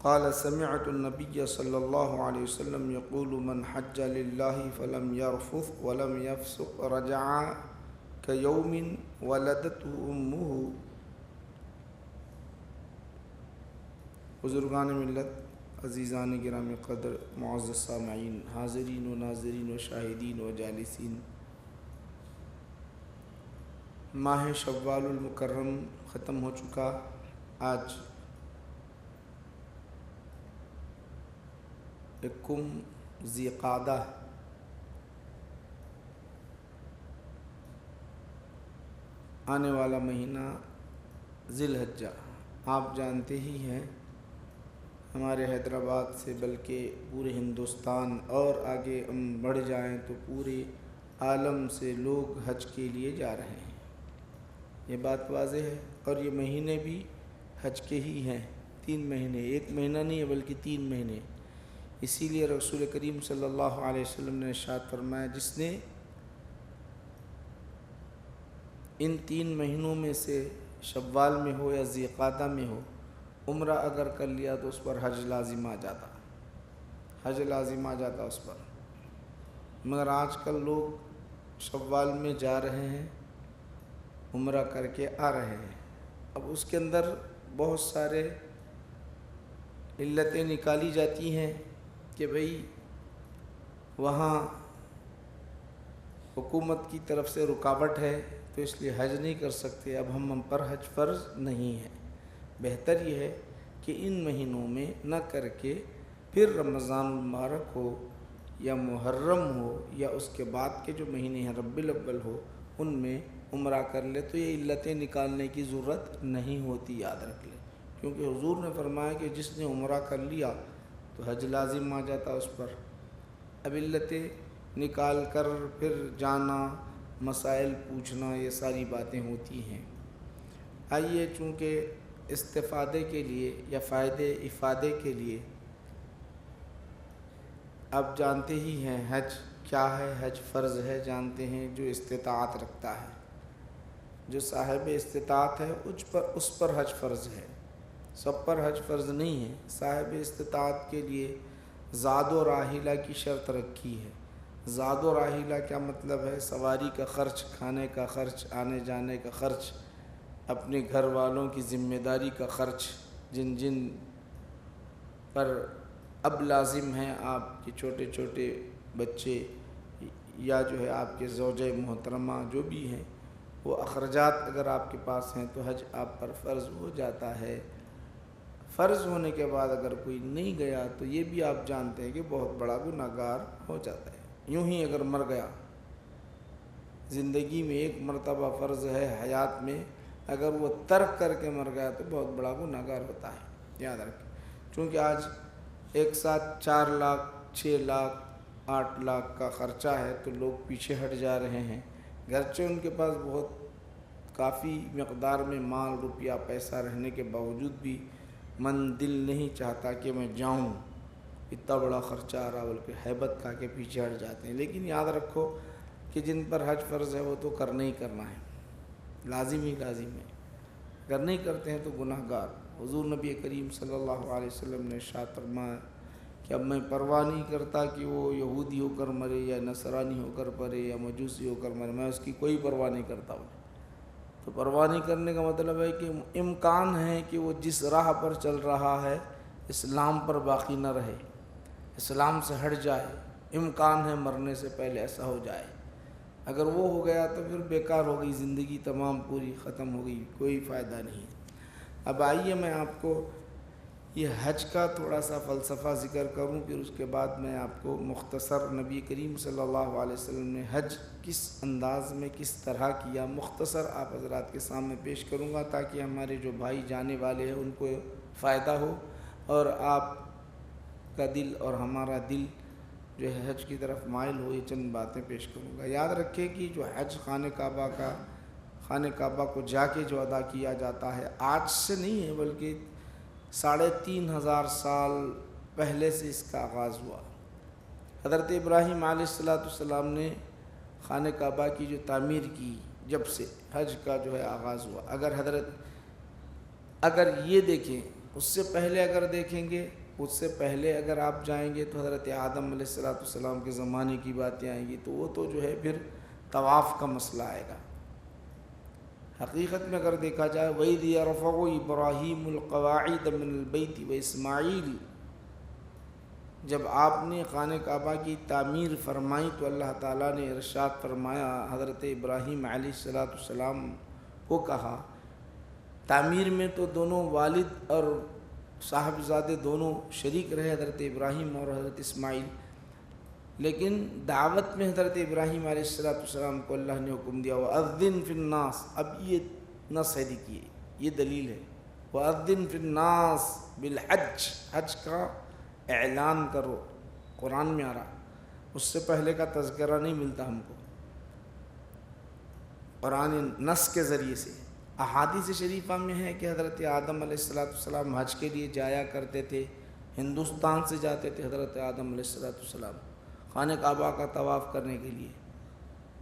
قال سمعت النبي صلى الله عليه وسلم يقول من حج لله فلم يرفث ولم يفسق رجع كيوم ولدته أمه۔ بزرگان ملت، عزیزان گرامی قدر، معزز سامعین، حاضرین و ناظرین و شاہدین و جالسین، ماہ شوال المکرم ختم ہو چکا۔ آج یکم ذی قعدہ آنے والا مہینہ ذی الحجہ، آپ جانتے ہی ہیں ہمارے حیدرآباد سے بلکہ پورے ہندوستان اور آگے ہم بڑھ جائیں تو پورے عالم سے لوگ حج کے لیے جا رہے ہیں، یہ بات واضح ہے۔ اور یہ مہینے بھی حج کے ہی ہیں، 3 مہینے، 1 مہینہ نہیں ہے بلکہ 3 مہینے۔ اسی لیے رسول کریم صلی اللہ علیہ وسلم نے ارشاد فرمایا، جس نے ان 3 مہینوں میں سے شوال میں ہو یا ذی قعدہ میں ہو عمرہ اگر کر لیا تو اس پر حج لازم آ جاتا، حج لازم آ جاتا اس پر۔ مگر آج کل لوگ شوال میں جا رہے ہیں، عمرہ کر کے آ رہے ہیں۔ اب اس کے اندر بہت سارے علتیں نکالی جاتی ہیں کہ بھئی وہاں حکومت کی طرف سے رکاوٹ ہے تو اس لیے حج نہیں کر سکتے، اب ہم پر حج فرض نہیں ہے۔ بہتر یہ ہے کہ ان مہینوں میں نہ کر کے پھر رمضان المبارک ہو یا محرم ہو یا اس کے بعد کے جو مہینے ہیں ربیع الاول ہو، ان میں عمرہ کر لے تو یہ علتیں نکالنے کی ضرورت نہیں ہوتی، یاد رکھ لیں، کیونکہ حضور نے فرمایا کہ جس نے عمرہ کر لیا تو حج لازم آ جاتا اس پر۔ اب علتیں نکال کر پھر جانا، مسائل پوچھنا، یہ ساری باتیں ہوتی ہیں۔ آئیے، چونکہ استفادے کے لیے یا فائدے افادے کے لیے آپ جانتے ہی ہیں حج کیا ہے، حج فرض ہے، جانتے ہیں، جو استطاعت رکھتا ہے، جو صاحب استطاعت ہے اس پر حج فرض ہے، سب پر حج فرض نہیں ہے۔ صاحب استطاعت کے لیے زاد و راحلہ کی شرط رکھی ہے۔ زاد و راحلہ کیا مطلب ہے؟ سواری کا خرچ، کھانے کا خرچ، آنے جانے کا خرچ، اپنے گھر والوں کی ذمہ داری کا خرچ، جن جن پر اب لازم ہیں، آپ کے چھوٹے چھوٹے بچے یا جو ہے آپ کے زوجہ محترمہ جو بھی ہیں، وہ اخراجات اگر آپ کے پاس ہیں تو حج آپ پر فرض ہو جاتا ہے۔ فرض ہونے کے بعد اگر کوئی نہیں گیا تو یہ بھی آپ جانتے ہیں کہ بہت بڑا گناہگار ہو جاتا ہے۔ یوں ہی اگر مر گیا، زندگی میں 1 مرتبہ فرض ہے حیات میں، اگر وہ ترک کر کے مر گیا تو بہت بڑا گناہگار ہوتا ہے، یاد رکھیں۔ چونکہ آج ایک ساتھ 4 لاکھ، 6 لاکھ، 8 لاکھ کا خرچہ ہے تو لوگ پیچھے ہٹ جا رہے ہیں، گرچہ ان کے پاس بہت کافی مقدار میں مال، روپیہ، پیسہ رہنے کے باوجود بھی من دل نہیں چاہتا کہ میں جاؤں، اتنا بڑا خرچہ آ رہا، بلکہ ہیبت کھا کے پیچھے ہٹ جاتے ہیں۔ لیکن یاد رکھو کہ جن پر حج فرض ہے وہ تو کرنا ہی کرنا ہے، لازم ہی لازم ہے، اگر نہیں کرتے ہیں تو گناہ گار۔ حضور نبی کریم صلی اللہ علیہ وسلم نے ارشاد فرمایا کہ اب میں پرواہ نہیں کرتا کہ وہ یہودی ہو کر مرے یا نصرانی ہو کر مرے یا مجوسی ہو کر مرے، میں اس کی کوئی پرواہ نہیں کرتا ہوں۔ تو پرواہ نہیں کرنے کا مطلب ہے کہ امکان ہے کہ وہ جس راہ پر چل رہا ہے اسلام پر باقی نہ رہے، اسلام سے ہٹ جائے، امکان ہے مرنے سے پہلے ایسا ہو جائے۔ اگر وہ ہو گیا تو پھر بیکار ہو گئی زندگی، تمام پوری ختم ہو گئی، کوئی فائدہ نہیں۔ اب آئیے میں آپ کو یہ حج کا تھوڑا سا فلسفہ ذکر کروں، پھر اس کے بعد میں آپ کو مختصر نبی کریم صلی اللہ علیہ وسلم نے حج کس انداز میں کس طرح کیا، مختصر آپ حضرات کے سامنے پیش کروں گا، تاکہ ہمارے جو بھائی جانے والے ہیں ان کو فائدہ ہو اور آپ کا دل اور ہمارا دل جو ہے حج کی طرف مائل ہو۔ یہ چند باتیں پیش کروں گا۔ یاد رکھیں کہ جو حج خانہ کعبہ کو جا کے جو ادا کیا جاتا ہے، آج سے نہیں ہے بلکہ 3500 سال پہلے سے اس کا آغاز ہوا۔ حضرت ابراہیم علیہ السلام نے خانہ کعبہ کی جو تعمیر کی، جب سے حج کا جو ہے آغاز ہوا۔ اگر یہ دیکھیں اس سے پہلے اگر دیکھیں گے، اس سے پہلے اگر آپ جائیں گے تو حضرت آدم علیہ السلام کے زمانے کی باتیں آئیں گی، تو وہ تو جو ہے پھر طواف کا مسئلہ آئے گا۔ حقیقت میں اگر دیکھا جائے وَإِذْ يَرْفَعُ إِبْرَاهِيمُ الْقَوَاعِدَ مِنَ الْبَيْتِ وَإِسْمَاعِيلُ، جب آپ نے خانہ کعبہ کی تعمیر فرمائی تو اللہ تعالیٰ نے ارشاد فرمایا، حضرت ابراہیم علیہ السلام کو کہا، تعمیر میں تو دونوں والد اور صاحبزادے دونوں شریک رہے، حضرت ابراہیم اور حضرت اسماعیل، لیکن دعوت میں حضرت ابراہیم علیہ السلام کو اللہ نے حکم دیا وَأَذِّن فِي النَّاسِ، اب یہ نص ہے، دیکھیے یہ دلیل ہے، وَأَذِّن فِي النَّاسِ بِالْحَجِّ، حج کا اعلان کرو، قرآن میں آ رہا، اس سے پہلے کا تذکرہ نہیں ملتا ہم کو، قرآن نص کے ذریعے سے۔ احادیث شریفہ میں ہے کہ حضرت آدم علیہ السلام حج کے لیے جایا کرتے تھے، ہندوستان سے جاتے تھے حضرت آدم علیہ السلام خانہ کعبہ کا طواف کرنے کے لیے،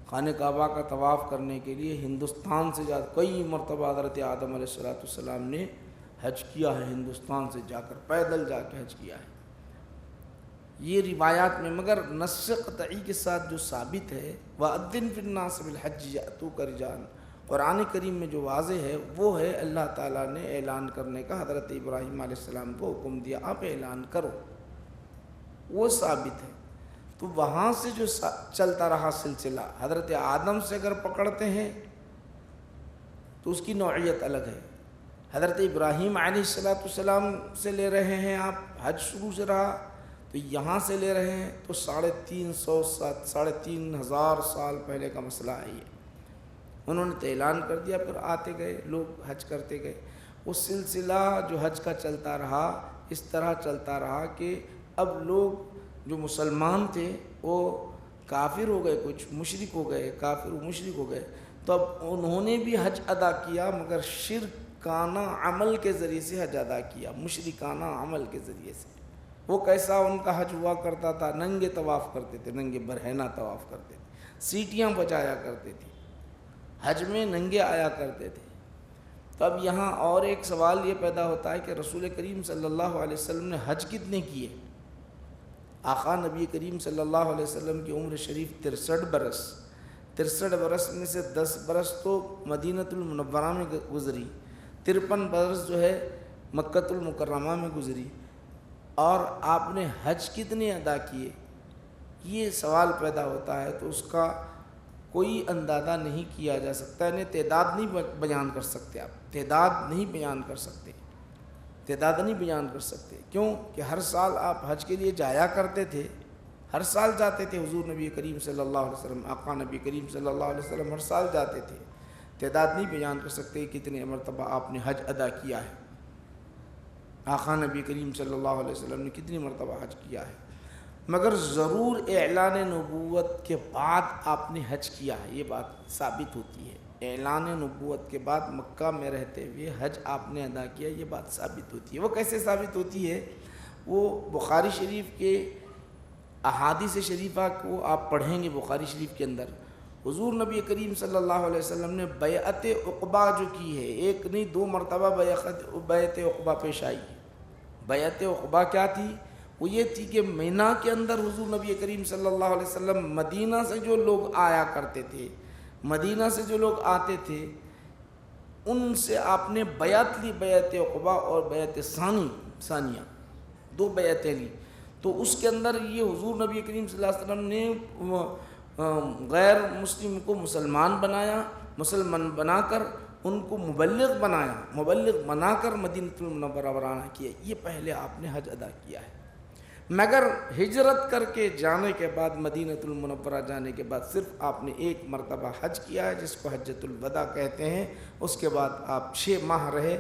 خانہ کعبہ کا طواف کرنے کے لیے ہندوستان سے کئی مرتبہ حضرت آدم علیہ السلام نے حج کیا ہے، ہندوستان سے جا کر پیدل جا کے حج کیا ہے، یہ روایات میں، مگر نص قطعی کے ساتھ جو ثابت ہے وَأَذِّن فِي النَّاسِ بِالْحَجِّ يَأْتُوكَ رِجَالًا، قرآن کریم میں جو واضح ہے وہ ہے اللہ تعالیٰ نے اعلان کرنے کا، حضرت ابراہیم علیہ السلام کو حکم دیا آپ اعلان کرو، وہ ثابت ہے۔ تو وہاں سے جو چلتا رہا سلسلہ، حضرت آدم سے اگر پکڑتے ہیں تو اس کی نوعیت الگ ہے، حضرت ابراہیم علیہ السلام سے لے رہے ہیں آپ، حج شروع سے رہا تو یہاں سے لے رہے ہیں تو 3,500 سال پہلے کا مسئلہ ہے یہ، انہوں نے تو اعلان کر دیا، پھر آتے گئے لوگ حج کرتے گئے، وہ سلسلہ جو حج کا چلتا رہا، اس طرح چلتا رہا کہ اب لوگ جو مسلمان تھے وہ کافر ہو گئے، کچھ مشرک ہو گئے، کافر و مشرک ہو گئے، تو اب انہوں نے بھی حج ادا کیا مگر شرکانہ عمل کے ذریعے سے حج ادا کیا، مشرکانہ عمل کے ذریعے سے۔ وہ کیسا ان کا حج ہوا کرتا تھا، ننگے طواف کرتے تھے، ننگے برہنہ طواف کرتے تھے، سیٹیاں بجایا کرتے تھے، حج میں ننگے آیا کرتے تھے۔ تو اب یہاں اور ایک سوال یہ پیدا ہوتا ہے کہ رسول کریم صلی اللہ علیہ وسلم نے حج کتنے کیے؟ آقا نبی کریم صلی اللہ علیہ وسلم کی عمر شریف 63 برس، 63 برس میں سے 10 برس تو مدینۃ المنورہ میں گزری، 53 برس جو ہے مکۃ المکرمہ میں گزری، اور آپ نے حج کتنے ادا کیے؟ یہ سوال پیدا ہوتا ہے، تو اس کا کوئی اندازہ نہیں کیا جا سکتا، یعنی تعداد نہیں بیان کر سکتے، آپ تعداد نہیں بیان کر سکتے، تعداد نہیں بیان کر سکتے، کیوں کہ ہر سال آپ حج کے لیے جایا کرتے تھے، ہر سال جاتے تھے، حضور نبی کریم صلی اللہ علیہ وسلم، آقا نبی کریم صلی اللہ علیہ وسلم ہر سال جاتے تھے، تعداد نہیں بیان کر سکتے کتنے مرتبہ آپ نے حج ادا کیا ہے، آقا نبی کریم صلی اللہ علیہ وسلم نے کتنی مرتبہ حج کیا ہے، مگر ضرور اعلان نبوت کے بعد آپ نے حج کیا ہے، یہ بات ثابت ہوتی ہے، اعلان نبوت کے بعد مکہ میں رہتے ہوئے حج آپ نے ادا کیا، یہ بات ثابت ہوتی ہے۔ وہ کیسے ثابت ہوتی ہے؟ وہ بخاری شریف کے احادیث شریفہ کو آپ پڑھیں گے، بخاری شریف کے اندر حضور نبی کریم صلی اللہ علیہ وسلم نے بیعت عقبہ جو کی ہے، ایک نہیں 2 مرتبہ بیعت عقبہ پیش آئی۔ بیعت عقبہ کیا تھی؟ وہ یہ تھی کہ مینا کے اندر حضور نبی کریم صلی اللہ علیہ وسلم مدینہ سے جو لوگ آیا کرتے تھے، مدینہ سے جو لوگ آتے تھے ان سے آپ نے بیعت لی، بیعت عقبہ اور بیعت ثانیہ، 2 بیعتیں لی، تو اس کے اندر یہ حضور نبی کریم صلی اللہ علیہ وسلم نے غیر مسلم کو مسلمان بنایا، مسلمان بنا کر ان کو مبلغ بنا کر مدینۃ المنورہ روانہ کیا، یہ پہلے آپ نے حج ادا کیا ہے، مگر ہجرت کر کے جانے کے بعد، مدینۃ المنورہ جانے کے بعد صرف آپ نے 1 مرتبہ حج کیا ہے، جس کو حجۃ الوداع کہتے ہیں، اس کے بعد آپ 6 ماہ رہے،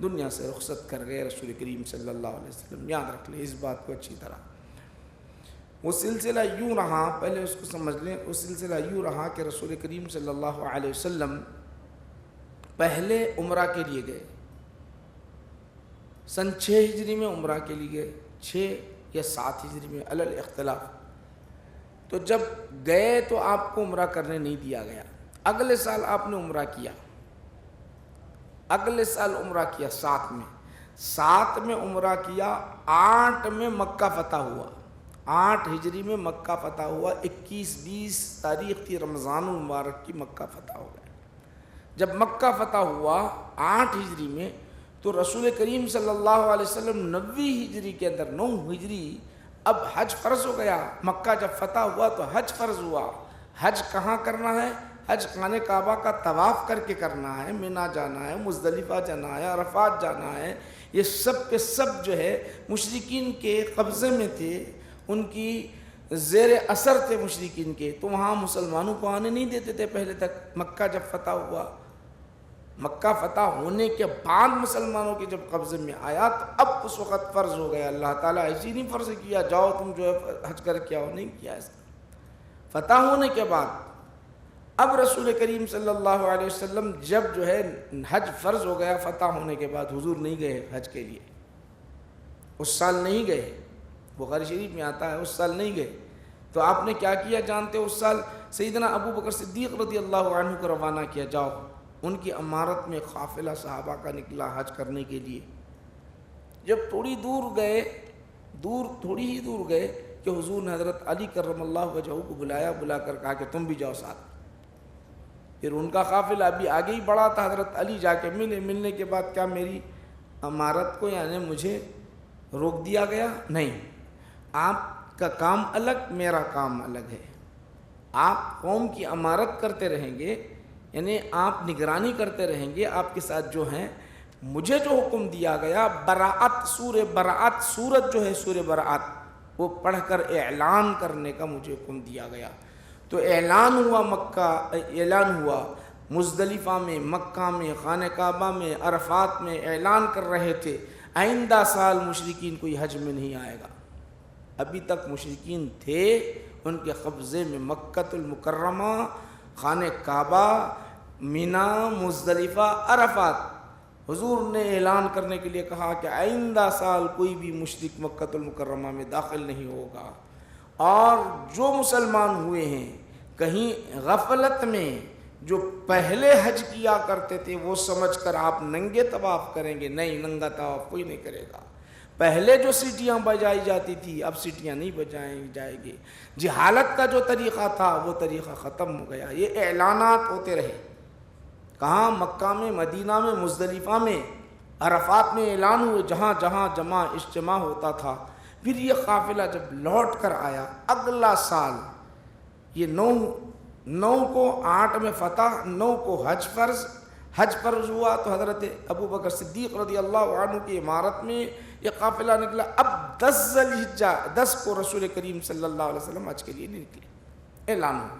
دنیا سے رخصت کر گئے رسول کریم صلی اللہ علیہ وسلم۔ یاد رکھ لیں اس بات کو اچھی طرح۔ وہ سلسلہ یوں رہا، پہلے اس کو سمجھ لیں، وہ سلسلہ یوں رہا کہ رسول کریم صلی اللہ علیہ وسلم پہلے عمرہ کے لیے گئے، سن 6 ہجری میں عمرہ کے لیے گئے، 6 یا 7 ہجری میں علی الاختلاف، تو جب گئے تو آپ کو عمرہ کرنے نہیں دیا گیا، اگلے سال آپ نے عمرہ کیا، اگلے سال عمرہ کیا 7 میں، 7 میں عمرہ کیا، 8 میں مکہ فتح ہوا، 8 ہجری میں مکہ فتح ہوا، 21-20 تاریخ تھی رمضان المبارک کی، مکہ فتح ہو گیا۔ جب مکہ فتح ہوا 8 ہجری میں، تو رسول کریم صلی اللہ علیہ وسلم 90 ہجری کے اندر، 9 ہجری اب حج فرض ہو گیا۔ مکہ جب فتح ہوا تو حج فرض ہوا۔ حج کہاں کرنا ہے؟ حج خانہ کعبہ کا طواف کر کے کرنا ہے، مینا جانا ہے، مزدلفہ جانا ہے، عرفات جانا ہے۔ یہ سب کے سب جو ہے مشرکین کے قبضے میں تھے، ان کی زیر اثر تھے مشرکین کے، تو وہاں مسلمانوں کو آنے نہیں دیتے تھے پہلے تک۔ مکہ جب فتح ہوا، مکہ فتح ہونے کے بعد مسلمانوں کے جب قبضے میں آیا تو اب اس وقت فرض ہو گیا۔ اللہ تعالیٰ ایسی نہیں فرض کیا جاؤ تم جو ہے حج کر کے آؤ، نہیں کیا ایسا۔ فتح ہونے کے بعد اب رسول کریم صلی اللہ علیہ وسلم جب جو ہے حج فرض ہو گیا، فتح ہونے کے بعد حضور نہیں گئے حج کے لیے، اس سال نہیں گئے، بخاری شریف میں آتا ہے اس سال نہیں گئے۔ تو آپ نے کیا کیا جانتے ہو؟ اس سال سیدنا ابو بکر صدیق رضی اللہ عنہ کو روانہ کیا، جاؤ۔ ان کی امارت میں قافلہ صحابہ کا نکلا حج کرنے کے لیے۔ جب تھوڑی ہی دور گئے کہ حضور نے حضرت علی کرم اللہ وجہہ کو بلا کر کہا کہ تم بھی جاؤ ساتھ۔ پھر ان کا قافلہ ابھی آگے ہی بڑھا تھا، حضرت علی جا کے ملنے کے بعد کیا میری امارت کو یعنی مجھے روک دیا گیا؟ نہیں، آپ کا کام الگ، میرا کام الگ ہے۔ آپ قوم کی امارت کرتے رہیں گے، یعنی آپ نگرانی کرتے رہیں گے، آپ کے ساتھ جو ہیں، مجھے جو حکم دیا گیا سورہ برات سورت جو ہے سورہ برات وہ پڑھ کر اعلان کرنے کا مجھے حکم دیا گیا۔ تو اعلان ہوا مزدلفہ میں، مکہ میں، خانہ کعبہ میں، عرفات میں اعلان کر رہے تھے آئندہ سال مشرکین کوئی حج میں نہیں آئے گا۔ ابھی تک مشرکین تھے، ان کے قبضے میں مکۃ المکرمہ، خانہ کعبہ، مینا، مزدلفہ، عرفات۔ حضور نے اعلان کرنے کے لیے کہا کہ آئندہ سال کوئی بھی مشرک مکۃ المکرمہ میں داخل نہیں ہوگا، اور جو مسلمان ہوئے ہیں کہیں غفلت میں جو پہلے حج کیا کرتے تھے وہ سمجھ کر آپ ننگے طواف کریں گے، نہیں، ننگا طواف کوئی نہیں کرے گا۔ پہلے جو سیٹیاں بجائی جاتی تھی اب سیٹیاں نہیں بجائی جائے گی۔ جہالت کا جو طریقہ تھا وہ طریقہ ختم ہو گیا۔ یہ اعلانات ہوتے رہے، کہاں؟ مکہ میں، مدینہ میں، مزدلفہ میں، عرفات میں اعلان ہوئے، جہاں جہاں اجتماع ہوتا تھا۔ پھر یہ قافلہ جب لوٹ کر آیا اگلا سال، یہ 9 کو 8 میں فتح، 9 کو حج فرض ہوا، تو حضرت ابو بکر صدیق رضی اللہ عنہ کی عمارت میں یہ قافلہ نکلا۔ اب 10 ذی الحجہ 10 کو رسول کریم صلی اللہ علیہ وسلم حج کے لیے نہیں نکلے، اعلان ہوا۔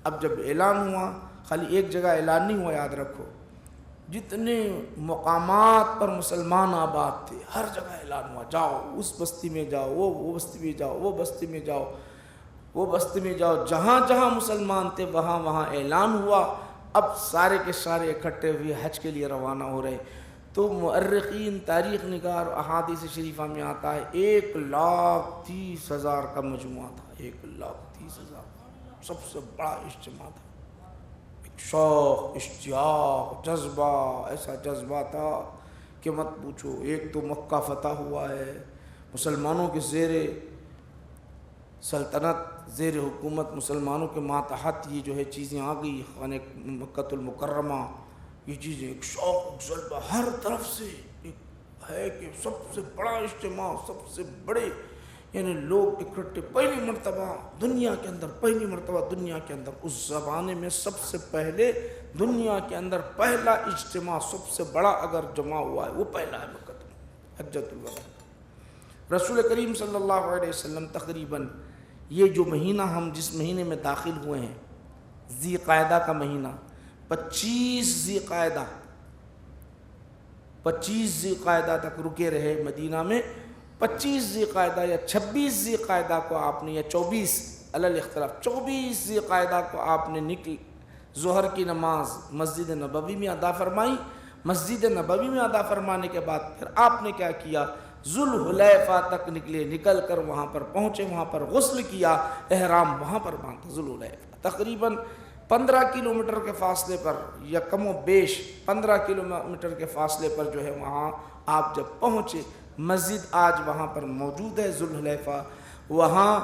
اب جب اعلان ہوا، خالی ایک جگہ اعلان نہیں ہوا، یاد رکھو، جتنے مقامات پر مسلمان آباد تھے ہر جگہ اعلان ہوا، جاؤ اس بستی میں جاؤ، وہ بستی میں جاؤ، وہ بستی میں جاؤ، وہ بستی میں جاؤ، جہاں جہاں مسلمان تھے وہاں وہاں اعلان ہوا۔ اب سارے کے سارے اکٹھے ہوئے حج کے لیے روانہ ہو رہے۔ تو مؤرخین، تاریخ نگار، احادیث شریفہ میں آتا ہے 1,30,000 کا مجموعہ تھا، 1,30,000 سب سے بڑا اجتماع تھا۔ شوق، اشتیاق، جذبہ، ایسا جذبہ تھا کہ مت پوچھو۔ ایک تو مکہ فتح ہوا ہے، مسلمانوں کے زیر سلطنت، زیر حکومت، مسلمانوں کے ماتحت یہ جو ہے چیزیں آ گئی، خانہ مکۃ المکرمہ، یہ چیزیں ایک شوق، جذبہ ہر طرف سے ایک ہے کہ سب سے بڑا اجتماع، سب سے بڑے یعنی لوگ اکٹھے، پہلی مرتبہ دنیا کے اندر اس زمانے میں سب سے پہلے دنیا کے اندر پہلا اجتماع سب سے بڑا اگر جمع ہوا ہے وہ پہلا ہے مکہ میں، حجۃ الوداع۔ رسول کریم صلی اللہ علیہ وسلم تقریباً یہ جو مہینہ ہم جس مہینے میں داخل ہوئے ہیں، ذی قعدہ کا مہینہ، 25 ذی قعدہ تک رکے رہے مدینہ میں۔ 25 ذی قعدہ یا 26 ذی قعدہ کو آپ نے، یا 24 علی الاختلاف، 24 ذی قعدہ کو آپ نے ظہر کی نماز مسجد نبوی میں ادا فرمائی۔ مسجد نبوی میں ادا فرمانے کے بعد پھر آپ نے کیا کیا؟ ذوالحلیفہ تک نکلے، نکل کر وہاں پر پہنچے، وہاں پر غسل کیا، احرام وہاں پر باندھا ذوالحلیفہ۔ تقریباً 15 کلومیٹر کے فاصلے پر یا کم و بیش 15 کلومیٹر کے فاصلے پر جو ہے وہاں آپ جب پہنچے، مسجد آج وہاں پر موجود ہے ذوالحلیفہ، وہاں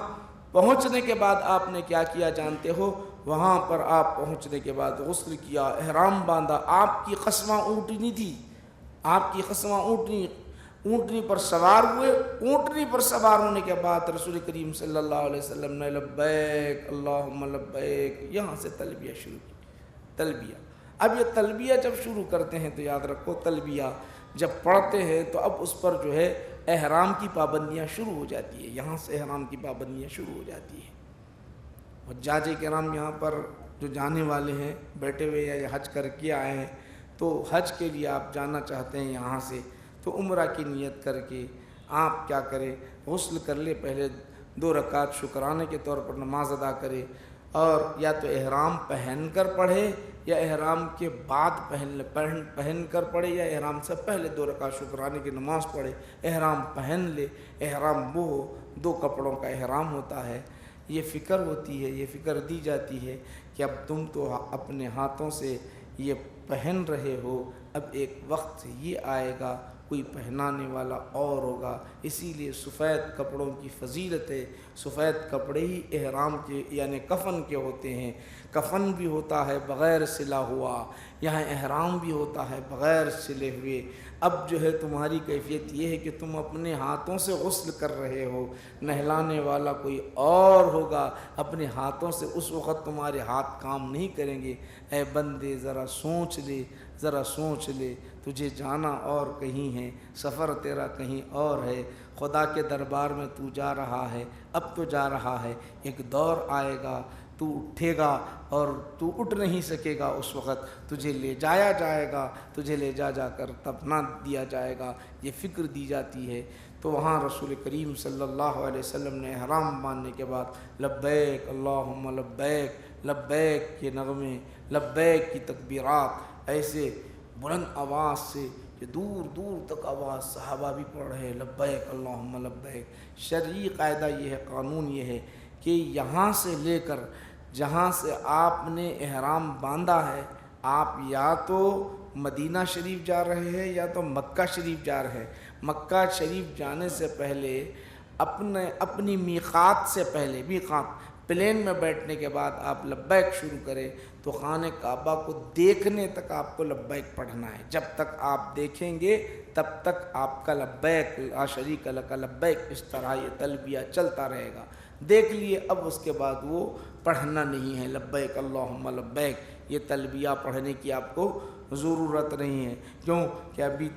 پہنچنے کے بعد آپ نے کیا کیا جانتے ہو؟ وہاں پر آپ پہنچنے کے بعد غسل کیا، احرام باندھا، آپ کی قصواں اونٹنی تھی، آپ کی قصواں اونٹنی پر سوار ہوئے، اونٹنی پر سوار ہونے کے بعد رسول کریم صلی اللہ علیہ وسلم نے لبیک اللہم لبیک یہاں سے تلبیہ شروع کی، تلبیہ۔ اب یہ تلبیہ جب شروع کرتے ہیں تو یاد رکھو، تلبیہ جب پڑھتے ہیں تو اب اس پر جو ہے احرام کی پابندیاں شروع ہو جاتی ہے، یہاں سے احرام کی پابندیاں شروع ہو جاتی ہیں۔ حجاج کرام یہاں پر جو جانے والے ہیں بیٹھے ہوئے یا حج کر کے آئے ہیں، تو حج کے لیے آپ جانا چاہتے ہیں یہاں سے، تو عمرہ کی نیت کر کے آپ کیا کریں، غسل کر لے، پہلے 2 رکعت شکرانے کے طور پر نماز ادا کرے، اور یا تو احرام پہن کر پڑھے یا احرام کے بعد پہن کر پڑھے، یا احرام سے پہلے 2 رکعت شکرانے کی نماز پڑھے، احرام پہن لے۔ احرام وہ 2 کپڑوں کا احرام ہوتا ہے۔ یہ فکر ہوتی ہے، یہ فکر دی جاتی ہے کہ اب تم تو اپنے ہاتھوں سے یہ پہن رہے ہو، اب ایک وقت یہ آئے گا کوئی پہنانے والا اور ہوگا، اسی لیے سفید کپڑوں کی فضیلت ہے۔ سفید کپڑے ہی احرام کے یعنی کفن کے ہوتے ہیں، کفن بھی ہوتا ہے بغیر سلا ہوا، یہاں احرام بھی ہوتا ہے بغیر سلے ہوئے۔ اب جو ہے تمہاری کیفیت یہ ہے کہ تم اپنے ہاتھوں سے غسل کر رہے ہو، نہلانے والا کوئی اور ہوگا، اپنے ہاتھوں سے اس وقت تمہارے ہاتھ کام نہیں کریں گے۔ اے بندے ذرا سوچ لے، ذرا سوچ لے، تجھے جانا اور کہیں ہے، سفر تیرا کہیں اور ہے، خدا کے دربار میں تو جا رہا ہے، اب تو جا رہا ہے، ایک دور آئے گا تو اٹھے گا اور تو اٹھ نہیں سکے گا، اس وقت تجھے لے جایا جائے گا، تجھے لے جا کر دفنا دیا جائے گا، یہ فکر دی جاتی ہے۔ تو وہاں رسول کریم صلی اللہ علیہ وسلم نے احرام باندھنے کے بعد لبیک اللہم لبیک، لبیک کے نغمے، لبیک کی تکبیرات ایسے بلند آواز سے کہ دور دور تک آواز، صحابہ بھی پڑھ رہے لبیک اللہم لبیک۔ شرعی قاعدہ یہ ہے، قانون یہ ہے کہ یہاں سے لے کر جہاں سے آپ نے احرام باندھا ہے، آپ یا تو مدینہ شریف جا رہے ہیں یا تو مکہ شریف جا رہے ہیں۔ مکہ شریف جانے سے پہلے اپنی میقات سے پہلے، میقات پلین میں بیٹھنے کے بعد آپ لبیک شروع کریں تو خانہ کعبہ کو دیکھنے تک آپ کو لبیک پڑھنا ہے۔ جب تک آپ دیکھیں گے تب تک آپ کا لبیک لا شریک لک لبیک، اس طرح یہ تلبیہ چلتا رہے گا۔ دیکھ لیے، اب اس کے بعد وہ پڑھنا نہیں ہے لبیک اللہم لبیک، یہ تلبیہ پڑھنے کی آپ کو ضرورت نہیں ہے۔ کیوں کہ ابھی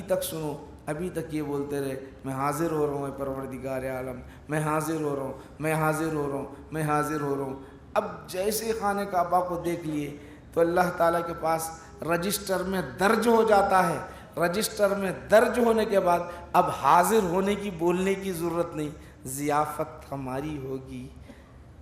تک سنو، ابھی تک یہ بولتے رہے میں حاضر ہو رہا ہوں اے پروردگار عالم، میں حاضر ہو رہا ہوں، میں حاضر ہو رہا ہوں، میں حاضر ہو رہا ہوں۔ اب جیسے خانہ کعبہ کو دیکھ لیے تو اللہ تعالیٰ کے پاس رجسٹر میں درج ہو جاتا ہے۔ رجسٹر میں درج ہونے کے بعد اب حاضر ہونے کی، بولنے کی ضرورت نہیں، ضیافت ہماری ہوگی،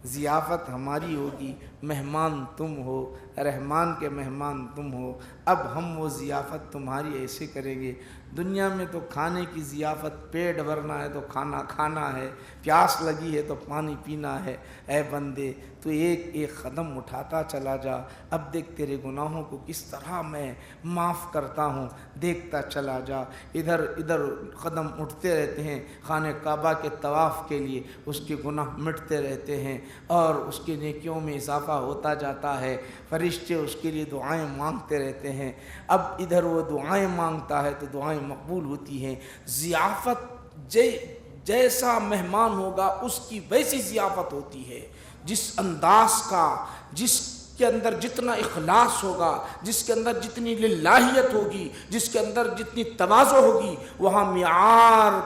ضیافت ہماری ہوگی، مہمان تم ہو، رحمان کے مہمان تم ہو، اب ہم وہ ضیافت تمہاری ایسے کریں گے۔ دنیا میں تو کھانے کی ضیافت، پیٹ بھرنا ہے تو کھانا کھانا ہے، پیاس لگی ہے تو پانی پینا ہے۔ اے بندے تو ایک ایک قدم اٹھاتا چلا جا، اب دیکھ تیرے گناہوں کو کس طرح میں معاف کرتا ہوں، دیکھتا چلا جا۔ ادھر ادھر قدم اٹھتے رہتے ہیں خانہ کعبہ کے طواف کے لیے، اس کے گناہ مٹتے رہتے ہیں اور اس کے نیکیوں میں اضافہ ہوتا جاتا ہے، فرشتے اس کے لیے دعائیں مانگتے رہتے ہیں۔ اب ادھر وہ دعائیں مانگتا ہے تو دعائیں مقبول ہوتی ہیں۔ ضیافت جیسا مہمان ہوگا اس کی ویسی ضیافت ہوتی ہے، جس انداز کا، جس کے اندر جتنا اخلاص ہوگا، جس کے اندر جتنی للہیت ہوگی، جس کے اندر جتنی تواضع ہوگی، وہاں معیار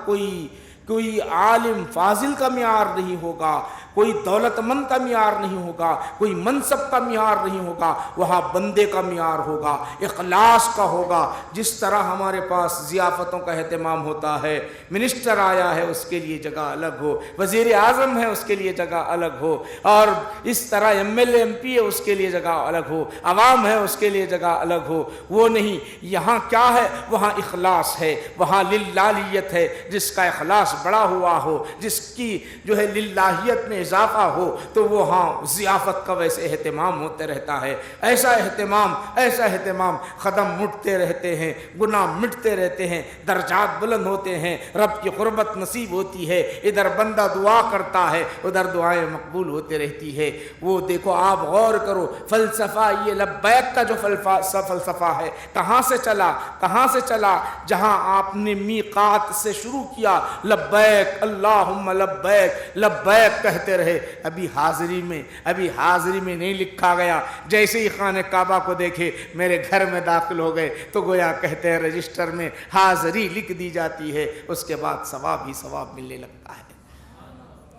کوئی عالم فاضل کا معیار نہیں ہوگا، کوئی دولت مند کا معیار نہیں ہوگا، کوئی منصب کا معیار نہیں ہوگا، وہاں بندے کا معیار ہوگا، اخلاص کا ہوگا۔ جس طرح ہمارے پاس ضیافتوں کا اہتمام ہوتا ہے، منسٹر آیا ہے اس کے لیے جگہ الگ ہو، وزیر اعظم ہے اس کے لیے جگہ الگ ہو، اور اس طرح M L A M P ہے اس کے لیے جگہ الگ ہو، عوام ہے اس کے لیے جگہ الگ ہو، وہ نہیں۔ یہاں کیا ہے؟ وہاں اخلاص ہے، وہاں للہیت ہے۔ جس کا اخلاص بڑا ہوا ہو، جس کی جو ہے للہیت میں اضافہ ہو تو وہ ہاں ضیافت کا ویسے اہتمام ہوتے رہتا ہے، ایسا اہتمام، قدم مٹتے رہتے ہیں، گناہ مٹتے رہتے ہیں، درجات بلند ہوتے ہیں، رب کی قربت نصیب ہوتی ہے، ادھر بندہ دعا کرتا ہے ادھر دعائیں مقبول ہوتے رہتی ہے۔ وہ دیکھو آپ غور کرو، فلسفہ یہ لبیک کا جو فلسفہ ہے کہاں سے چلا؟ جہاں آپ نے میقات سے شروع کیا، لبیک اللہم لبیک لبیک کہتے رہے۔ ابھی حاضری میں نہیں لکھا گیا، جیسے ہی خانہ کعبہ کو دیکھے میرے گھر میں داخل ہو گئے تو گویا کہتے ہیں رجسٹر میں حاضری لکھ دی جاتی ہے، اس کے بعد ثواب ہی ثواب ملنے لگتا ہے۔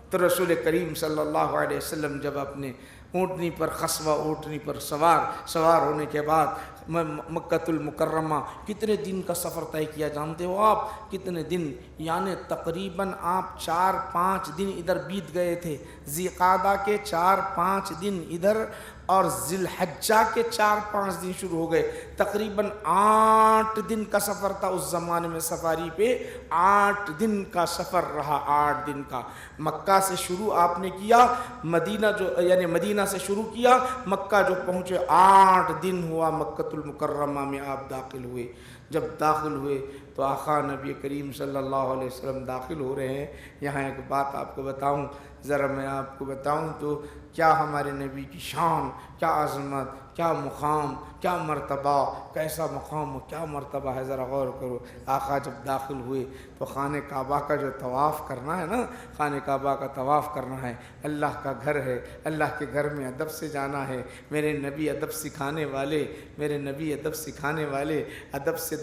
تو رسول کریم صلی اللہ علیہ وسلم جب اپنے اونٹنی پر خصوہ اونٹنی پر سوار ہونے کے بعد مکۃ المکرمہ کتنے دن کا سفر طے کیا جانتے ہو آپ؟ کتنے دن؟ یعنی تقریباً آپ 4-5 دن ادھر بیت گئے تھے، ذی قعدہ کے 4-5 دن ادھر اور ذی الحجہ کے 4-5 دن شروع ہو گئے، تقریباً 8 دن کا سفر تھا اس زمانے میں۔ سفاری پہ 8 دن کا سفر رہا، 8 دن کا۔ مکہ سے شروع آپ نے کیا، مدینہ سے شروع کیا، مکہ جو پہنچے 8 دن ہوا مکۃ المکرمہ میں آپ داخل ہوئے۔ جب داخل ہوئے تو آقا نبی کریم صلی اللہ علیہ وسلم داخل ہو رہے ہیں۔ یہاں ایک بات آپ کو بتاؤں، ذرا میں آپ کو بتاؤں تو کیا ہمارے نبی کی شان، کیا عظمت، کیا مقام، کیا مرتبہ، کیسا مقام و کیا مرتبہ ہے، ذرا غور کرو۔ آقا جب داخل ہوئے تو خانہ کعبہ کا جو طواف کرنا ہے نا، خانہ کعبہ کا طواف کرنا ہے، اللہ کا گھر ہے، اللہ کے گھر میں ادب سے جانا ہے۔ میرے نبی ادب سکھانے والے ادب سے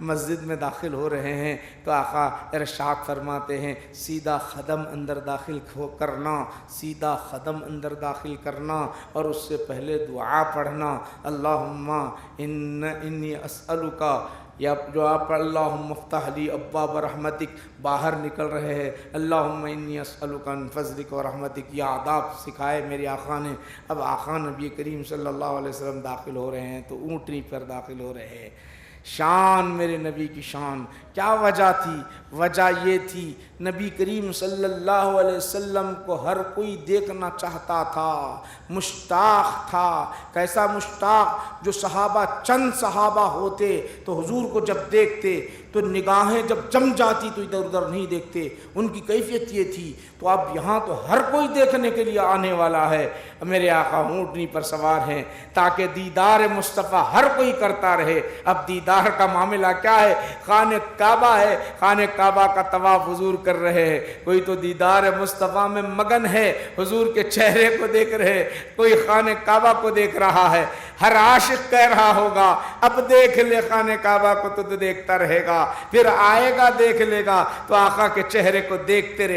مسجد میں داخل ہو رہے ہیں تو آقا ارشاد فرماتے ہیں سیدھا قدم اندر داخل کرنا اور اس سے پہلے دعا پڑھنا، اللہم انی اسألک، یا جو آپ اللہم افتح لی ابواب رحمتک، باہر نکل رہے ہیں اللہم انی اسألک من فضلک و رحمتک، یہ آداب سکھائے میرے آقا نے۔ اب آقا نبی کریم صلی اللہ علیہ وسلم داخل ہو رہے ہیں تو اونٹنی پر داخل ہو رہے ہیں۔ شان میرے نبی کی شان، کیا وجہ تھی؟ وجہ یہ تھی نبی کریم صلی اللہ علیہ وسلم کو ہر کوئی دیکھنا چاہتا تھا، مشتاق تھا۔ کیسا مشتاق؟ جو صحابہ، چند صحابہ ہوتے تو حضور کو جب دیکھتے تو نگاہیں جب جم جاتی تو ادھر ادھر نہیں دیکھتے، ان کی کیفیت یہ تھی۔ تو اب یہاں تو ہر کوئی دیکھنے کے لیے آنے والا ہے، میرے آقا اونٹنی پر سوار ہیں تاکہ دیدار مصطفیٰ ہر کوئی کرتا رہے۔ اب دیدار کا معاملہ کیا ہے؟ خانہ کعبہ ہے، خانہ کعبہ کا طواف حضور کر رہے ہیں، کوئی تو دیدار مصطفیٰ میں مگن ہے، حضور کے چہرے کو دیکھ رہے، کوئی خانہ کعبہ کو دیکھ رہا ہے۔ ہر عاشق کہہ رہا ہوگا اب دیکھ لے خانہ کعبہ کو تو دیکھتا رہے گا، پھر آئے گا دیکھ لے گا۔ تو آقا کے چہرے کو دیکھتے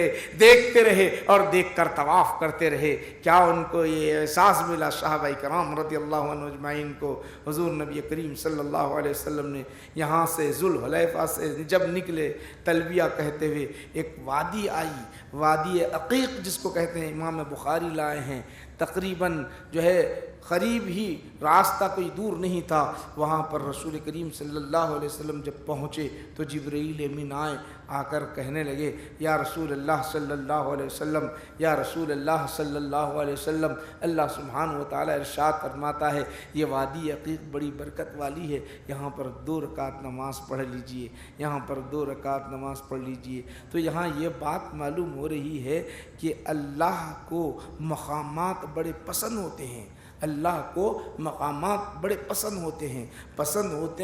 رہے اور دیکھ کر طواف کرتے رہے۔ کیا ان کو یہ احساس ملا صحابہ کرام رضی اللہ عنہ اجمعین کو؟ حضور نبی کریم صلی اللہ علیہ وسلم نے یہاں سے ذوالحلیفہ سے جب نکلے تلبیہ کہتے ہوئے، ایک وادی آئی، وادی عقیق جس کو کہتے ہیں، امام بخاری لائے ہیں، تقریباً جو ہے قریب ہی، راستہ کوئی دور نہیں تھا۔ وہاں پر رسول کریم صلی اللہ علیہ وسلم جب پہنچے تو جبرائیل امین آئے، آ کر کہنے لگے یا رسول اللہ صلی اللہ علیہ وسلم، یا رسول اللہ صلی اللہ علیہ وسلم، اللہ سبحانہ و تعالیٰ ارشاد فرماتا ہے یہ وادی عقیق بڑی برکت والی ہے، یہاں پر 2 رکعت نماز پڑھ لیجئے، یہاں پر 2 رکعت نماز پڑھ لیجئے۔ تو یہاں یہ بات معلوم ہو رہی ہے کہ اللہ کو مقامات بڑے پسند ہوتے ہیں، اللہ کو مقامات بڑے پسند ہوتے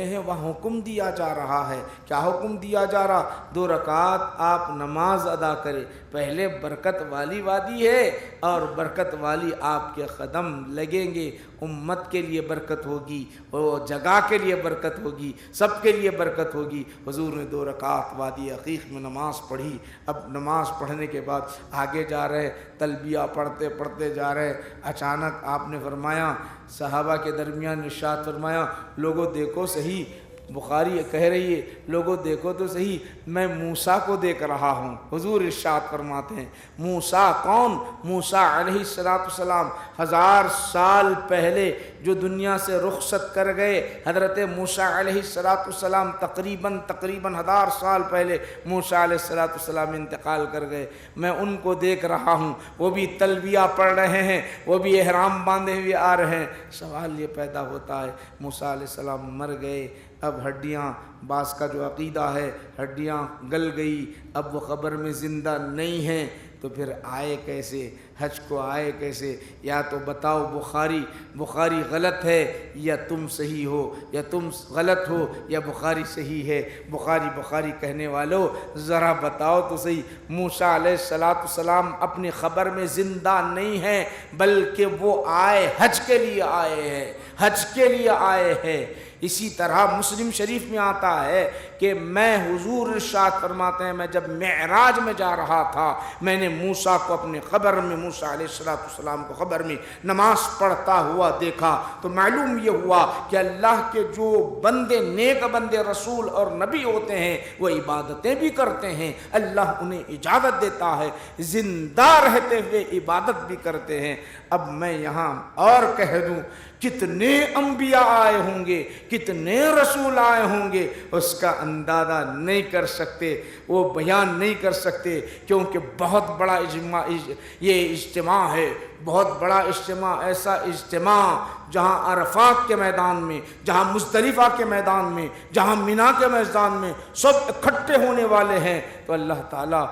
ہیں۔ وہاں حکم دیا جا رہا ہے، کیا حکم دیا جا رہا؟ 2 رکعت آپ نماز ادا کریں۔ پہلے برکت والی وادی ہے اور برکت والی آپ کے قدم لگیں گے، امت کے لیے برکت ہوگی، اور جگہ کے لیے برکت ہوگی، سب کے لیے برکت ہوگی۔ حضور نے 2 رکعت وادی عقیق میں نماز پڑھی۔ اب نماز پڑھنے کے بعد آگے جا رہے، تلبیہ پڑھتے جا رہے، اچانک آپ نے فرمایا، صحابہ کے درمیان ارشاد فرمایا، لوگوں دیکھو صحیح، بخاری کہہ رہی ہے لوگوں دیکھو تو صحیح میں موسیٰ کو دیکھ رہا ہوں۔ حضور ارشاد فرماتے ہیں موسیٰ کون؟ موسیٰ علیہ السلام 1000 سال پہلے جو دنیا سے رخصت کر گئے، حضرت موسیٰ علیہ السلام تقریباً 1000 سال پہلے موسیٰ علیہ السلام انتقال کر گئے، میں ان کو دیکھ رہا ہوں، وہ بھی تلبیہ پڑھ رہے ہیں، وہ بھی احرام باندھے ہوئے آ رہے ہیں۔ سوال یہ پیدا ہوتا ہے موسیٰ علیہ السلام مر گئے، اب ہڈیاں، بعض کا جو عقیدہ ہے ہڈیاں گل گئی، اب وہ قبر میں زندہ نہیں ہیں، تو پھر آئے کیسے؟ حج کو آئے کیسے؟ یا تو بتاؤ بخاری غلط ہے یا تم صحیح ہو، یا تم غلط ہو یا بخاری صحیح ہے۔ بخاری کہنے والوں ذرا بتاؤ تو صحیح، موسیٰ علیہ السلام اپنی قبر میں زندہ نہیں ہیں، بلکہ وہ آئے حج کے لیے آئے ہیں۔ اسی طرح مسلم شریف میں آتا ہے کہ میں حضور ارشاد فرماتے ہیں میں جب معراج میں جا رہا تھا، میں نے موسیٰ کو اپنے قبر میں، موسیٰ علیہ السلام کو قبر میں نماز پڑھتا ہوا دیکھا، تو معلوم یہ ہوا کہ اللہ کے جو بندے، نیک بندے، رسول اور نبی ہوتے ہیں وہ عبادتیں بھی کرتے ہیں، اللہ انہیں اجازت دیتا ہے زندہ رہتے ہوئے عبادت بھی کرتے ہیں۔ اب میں یہاں اور کہہ دوں کتنے انبیاء آئے ہوں گے، کتنے رسول آئے ہوں گے، اس کا اندازہ نہیں کر سکتے، وہ بیان نہیں کر سکتے، کیونکہ بہت بڑا یہ اجتماع ہے، بہت بڑا اجتماع، ایسا اجتماع جہاں عرفات کے میدان میں، جہاں مزدلفہ کے میدان میں، جہاں مینا کے میدان میں سب اکٹھے ہونے والے ہیں۔ تو اللہ تعالیٰ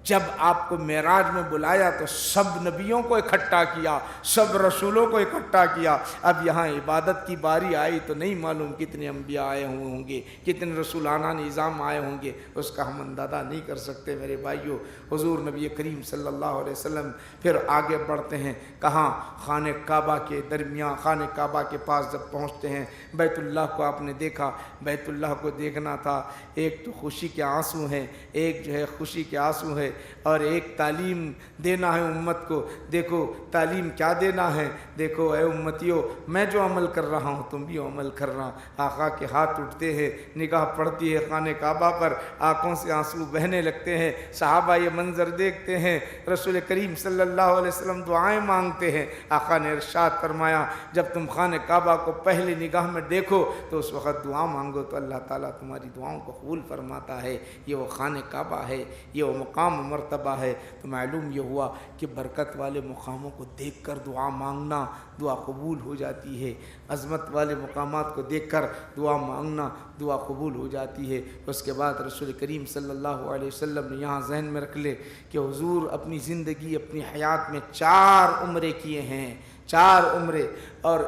جب آپ کو معراج میں بلایا تو سب نبیوں کو اکٹھا کیا، سب رسولوں کو اکٹھا کیا۔ اب یہاں عبادت کی باری آئی تو نہیں معلوم کتنے انبیاء آئے ہوں گے، کتنے رسولانہ نظام آئے ہوں گے، اس کا ہم اندازہ نہیں کر سکتے میرے بھائیوں۔ حضور نبی کریم صلی اللہ علیہ وسلم پھر آگے بڑھتے ہیں، کہاں؟ خانہ کعبہ کے درمیان، خانہ کعبہ کے پاس جب پہنچتے ہیں، بیت اللہ کو آپ نے دیکھا، بیت اللہ کو دیکھنا تھا، ایک تو خوشی کے آنسو ہیں، ایک جو ہے خوشی کے آنسو ہے، اور ایک تعلیم دینا ہے امت کو۔ دیکھو تعلیم کیا دینا ہے، دیکھو اے امتیوں میں جو عمل کر رہا ہوں تم بھی عمل کرنا۔ آقا کے ہاتھ اٹھتے ہیں، نگاہ پڑتی ہے خانہ کعبہ پر، آنکھوں سے آنسو بہنے لگتے ہیں، صحابہ یہ منظر دیکھتے ہیں، رسول کریم صلی اللہ علیہ وسلم دعائیں مانگتے ہیں۔ آقا نے ارشاد فرمایا جب تم خانہ کعبہ کو پہلی نگاہ میں دیکھو تو اس وقت دعا مانگو تو اللہ تعالیٰ تمہاری دعاؤں کو قبول فرماتا ہے۔ یہ وہ خانہ کعبہ ہے، یہ وہ مقام مرتبہ ہے۔ تو معلوم یہ ہوا کہ برکت والے مقاموں کو دیکھ کر دعا مانگنا، دعا قبول ہو جاتی ہے۔ عظمت والے مقامات کو دیکھ کر دعا مانگنا، دعا قبول ہو جاتی ہے۔ اس کے بعد رسول کریم صلی اللہ علیہ وسلم نے یہاں ذہن میں رکھ لے کہ حضور اپنی زندگی، اپنی حیات میں 4 عمرے کیے ہیں، 4 عمرے، اور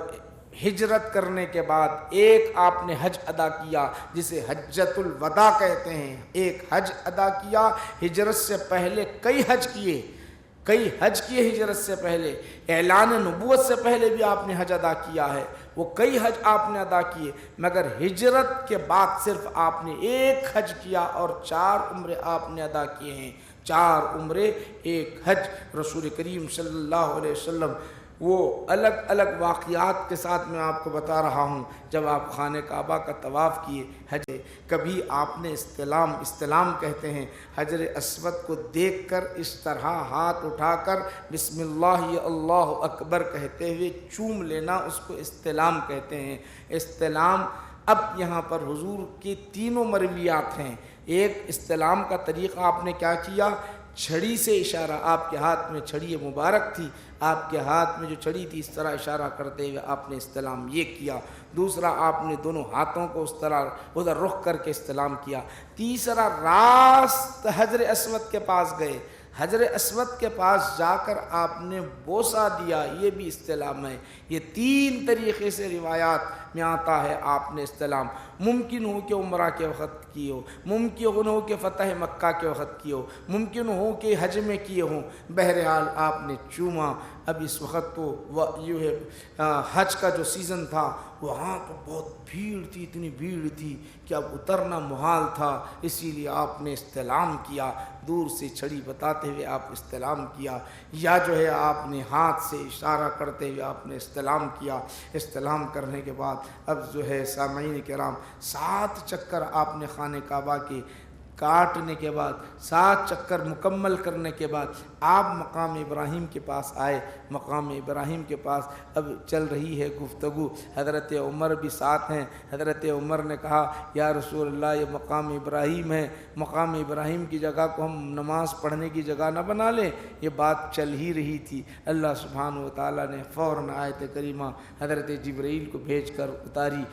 ہجرت کرنے کے بعد ایک آپ نے حج ادا کیا جسے حجۃ الوداع کہتے ہیں، ایک حج ادا کیا۔ ہجرت سے پہلے کئی حج کیے ہجرت سے پہلے، اعلان نبوت سے پہلے بھی آپ نے حج ادا کیا ہے، وہ کئی حج آپ نے ادا کیے، مگر ہجرت کے بعد صرف آپ نے ایک حج کیا اور 4 عمرے آپ نے ادا کیے ہیں۔ 4 عمرے، ایک حج۔ رسول کریم صلی اللہ علیہ وسلم وہ الگ الگ واقعات کے ساتھ میں آپ کو بتا رہا ہوں۔ جب آپ خانہ کعبہ کا طواف کیے، حج، کبھی آپ نے استلام کہتے ہیں، حجر اسود کو دیکھ کر اس طرح ہاتھ اٹھا کر بسم اللہ یا اللہ اکبر کہتے ہوئے چوم لینا، اس کو استلام کہتے ہیں۔ استلام اب یہاں پر حضور کی 3 مرویات ہیں۔ ایک استلام کا طریقہ آپ نے کیا کیا؟ چھڑی سے اشارہ، آپ کے ہاتھ میں چھڑی مبارک تھی، آپ کے ہاتھ میں جو چھڑی تھی اس طرح اشارہ کرتے ہوئے آپ نے استلام یہ کیا۔ دوسرا آپ نے دونوں ہاتھوں کو اس طرح ادھر رخ کر کے استلام کیا۔ تیسرا راست حجر اسود کے پاس گئے، حجر اسود کے پاس جا کر آپ نے بوسہ دیا، یہ بھی استلام ہے۔ یہ 3 طریقے سے روایات میں آتا ہے آپ نے استلام۔ ممکن ہو کہ عمرہ کے وقت کیے ہو، ممکن ہو کہ فتح مکہ کے وقت کیے ہو، ممکن ہو کہ حج میں کیے ہوں، بہرحال آپ نے چوما۔ اب اس وقت تو یہ حج کا جو سیزن تھا وہاں تو بہت بھیڑ تھی، اتنی بھیڑ تھی کہ اب اترنا محال تھا، اسی لیے آپ نے استلام کیا، دور سے چھڑی بتاتے ہوئے آپ استلام کیا، یا جو ہے آپ نے ہاتھ سے اشارہ کرتے ہوئے آپ نے استلام کیا۔ استلام کرنے کے بعد اب جو ہے سامعین کرام 7 چکر آپ نے خانہ کعبہ کے کاٹنے کے بعد، 7 چکر مکمل کرنے کے بعد آپ مقام ابراہیم کے پاس آئے۔ مقام ابراہیم کے پاس اب چل رہی ہے گفتگو، حضرت عمر بھی ساتھ ہیں۔ حضرت عمر نے کہا یا رسول اللہ یہ مقام ابراہیم ہے، مقام ابراہیم کی جگہ کو ہم نماز پڑھنے کی جگہ نہ بنا لیں؟ یہ بات چل ہی رہی تھی، اللہ سبحانہ و تعالیٰ نے فوراً آیت کریمہ حضرت جبرائیل کو بھیج کر اتاری۔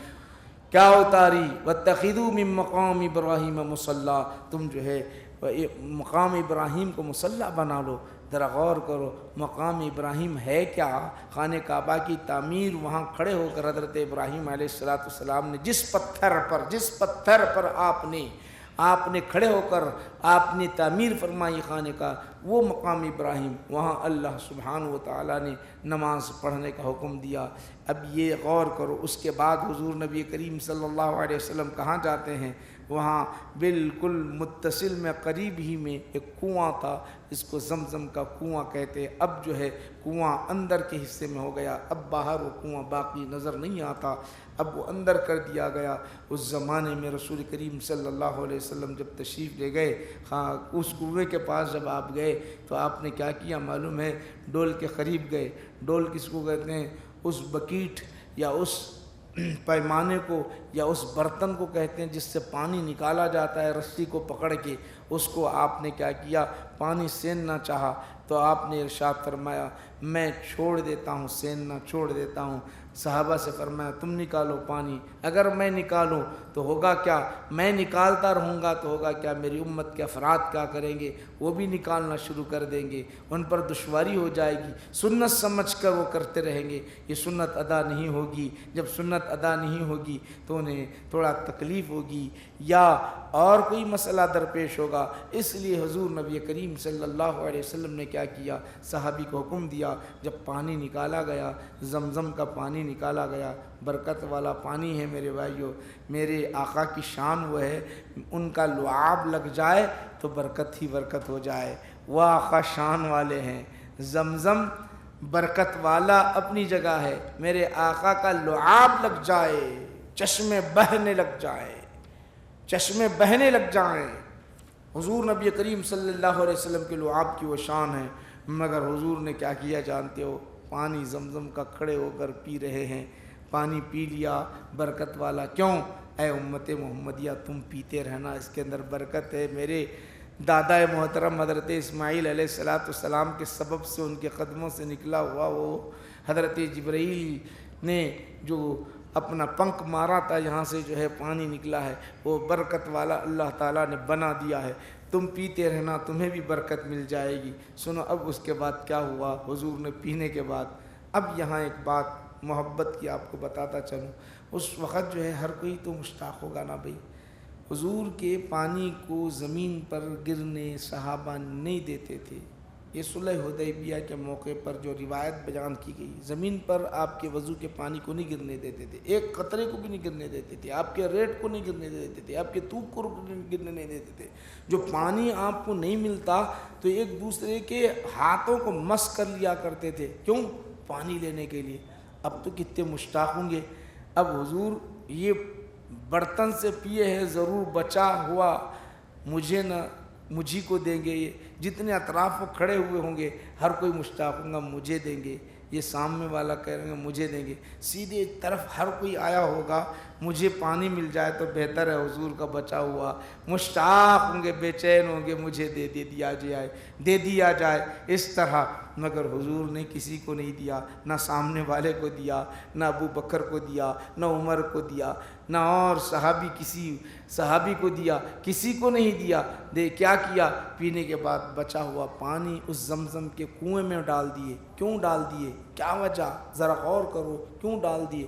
کیا اتاری؟ وَاتَّخِذُوا مِن مَّقَامِ إِبْرَاهِيمَ مُصَلَّىٰ، تم جو ہے مقام ابراہیم کو مصلی بنا لو۔ ذرا غور کرو، مقام ابراہیم ہے کیا؟ خانہ کعبہ کی تعمیر، وہاں کھڑے ہو کر حضرت ابراہیم علیہ السلام نے جس پتھر پر آپ نے کھڑے ہو کر آپ نے تعمیر فرمائی خانے کا، وہ مقام ابراہیم، وہاں اللہ سبحانہ و تعالیٰ نے نماز پڑھنے کا حکم دیا۔ اب یہ غور کرو، اس کے بعد حضور نبی کریم صلی اللہ علیہ وسلم کہاں جاتے ہیں؟ وہاں بالکل متصل میں قریب ہی میں ایک کنواں تھا، اس کو زمزم کا کنواں کہتے ہیں۔ اب جو ہے کنواں اندر کے حصے میں ہو گیا، اب باہر وہ کنواں باقی نظر نہیں آتا، اب وہ اندر کر دیا گیا۔ اس زمانے میں رسول کریم صلی اللہ علیہ وسلم جب تشریف لے گئے، اس کنویں کے پاس جب آپ گئے تو آپ نے کیا کیا معلوم ہے؟ ڈول کے قریب گئے۔ ڈول کس کو کہتے ہیں؟ اس بکیٹ یا اس پیمانے کو یا اس برتن کو کہتے ہیں جس سے پانی نکالا جاتا ہے رسی کو پکڑ کے، اس کو آپ نے کیا کیا؟ پانی سیننا چاہا تو آپ نے ارشاد فرمایا میں چھوڑ دیتا ہوں، سیننا چھوڑ دیتا ہوں۔ صحابہ سے فرمایا تم نکالو پانی، اگر میں نکالوں تو ہوگا کیا؟ میں نکالتا رہوں گا تو ہوگا کیا؟ میری امت کے افراد کیا کریں گے؟ وہ بھی نکالنا شروع کر دیں گے، ان پر دشواری ہو جائے گی، سنت سمجھ کر وہ کرتے رہیں گے، یہ سنت ادا نہیں ہوگی۔ جب سنت ادا نہیں ہوگی تو انہیں تھوڑا تکلیف ہوگی یا اور کوئی مسئلہ درپیش ہوگا۔ اس لیے حضور نبی کریم صلی اللہ علیہ وسلم نے کیا کیا؟ صحابی کو حکم دیا، جب پانی نکالا گیا، زمزم کا پانی نکالا گیا، برکت والا پانی ہے میرے بھائیو، میرے آقا کی شان وہ ہے، ان کا لعاب لگ جائے تو برکت ہی برکت ہو جائے، وہ آقا شان والے ہیں۔ زمزم برکت والا اپنی جگہ ہے، میرے آقا کا لعاب لگ جائے، چشمے بہنے لگ جائے، چشمے بہنے لگ جائیں۔ حضور نبی کریم صلی اللہ علیہ وسلم کے لعاب کی وہ شان ہے، مگر حضور نے کیا کیا جانتے ہو؟ پانی زمزم کا کھڑے ہو کر پی رہے ہیں، پانی پی لیا برکت والا۔ کیوں؟ اے امت محمدیہ تم پیتے رہنا، اس کے اندر برکت ہے۔ میرے دادا محترم حضرت اسماعیل علیہ السلام کے سبب سے ان کے قدموں سے نکلا ہوا وہ حضرت جبرائیل نے جو اپنا پنکھ مارا تھا، یہاں سے جو ہے پانی نکلا ہے، وہ برکت والا اللہ تعالیٰ نے بنا دیا ہے۔ تم پیتے رہنا، تمہیں بھی برکت مل جائے گی۔ سنو اب اس کے بعد کیا ہوا؟ حضور نے پینے کے بعد اب یہاں ایک بات محبت کی آپ کو بتاتا چلوں۔ اس وقت جو ہے ہر کوئی تو مشتاق ہوگا نا بھئی، حضور کے پانی کو زمین پر گرنے صحابہ نہیں دیتے تھے۔ یہ صلح حدیبیہ کے موقع پر جو روایت بیان کی گئی، زمین پر آپ کے وضو کے پانی کو نہیں گرنے دیتے تھے، ایک قطرے کو بھی نہیں گرنے دیتے تھے، آپ کے ریٹ کو نہیں گرنے دیتے تھے، آپ کے تھوک کو گرنے نہیں دیتے تھے۔ جو پانی آپ کو نہیں ملتا تو ایک دوسرے کے ہاتھوں کو مس کر لیا کرتے تھے، کیوں؟ پانی لینے کے لیے۔ اب تو کتنے مشتاق ہوں گے۔ اب حضور یہ برتن سے پیے ہیں، ضرور بچا ہوا مجھے کو دیں گے، یہ جتنے اطراف وہ کھڑے ہوئے ہوں گے ہر کوئی مشتاق ہوگا مجھے دیں گے، یہ سامنے والا کہہ رہے ہیں مجھے دیں گے، سیدھے طرف ہر کوئی آیا ہوگا مجھے پانی مل جائے تو بہتر ہے، حضور کا بچا ہوا، مشتاق ہوں گے، بے چین ہوں گے، مجھے دے دیا جائے اس طرح۔ مگر حضور نے کسی کو نہیں دیا، نہ سامنے والے کو دیا، نہ ابو بکر کو دیا، نہ عمر کو دیا، نہ اور کسی صحابی کو دیا، کسی کو نہیں دیا۔ کیا کیا؟ پینے کے بعد بچا ہوا پانی اس زمزم کے کنویں میں ڈال دیے۔ کیوں ڈال دیے؟ کیا وجہ؟ ذرا غور کرو، کیوں ڈال دیے؟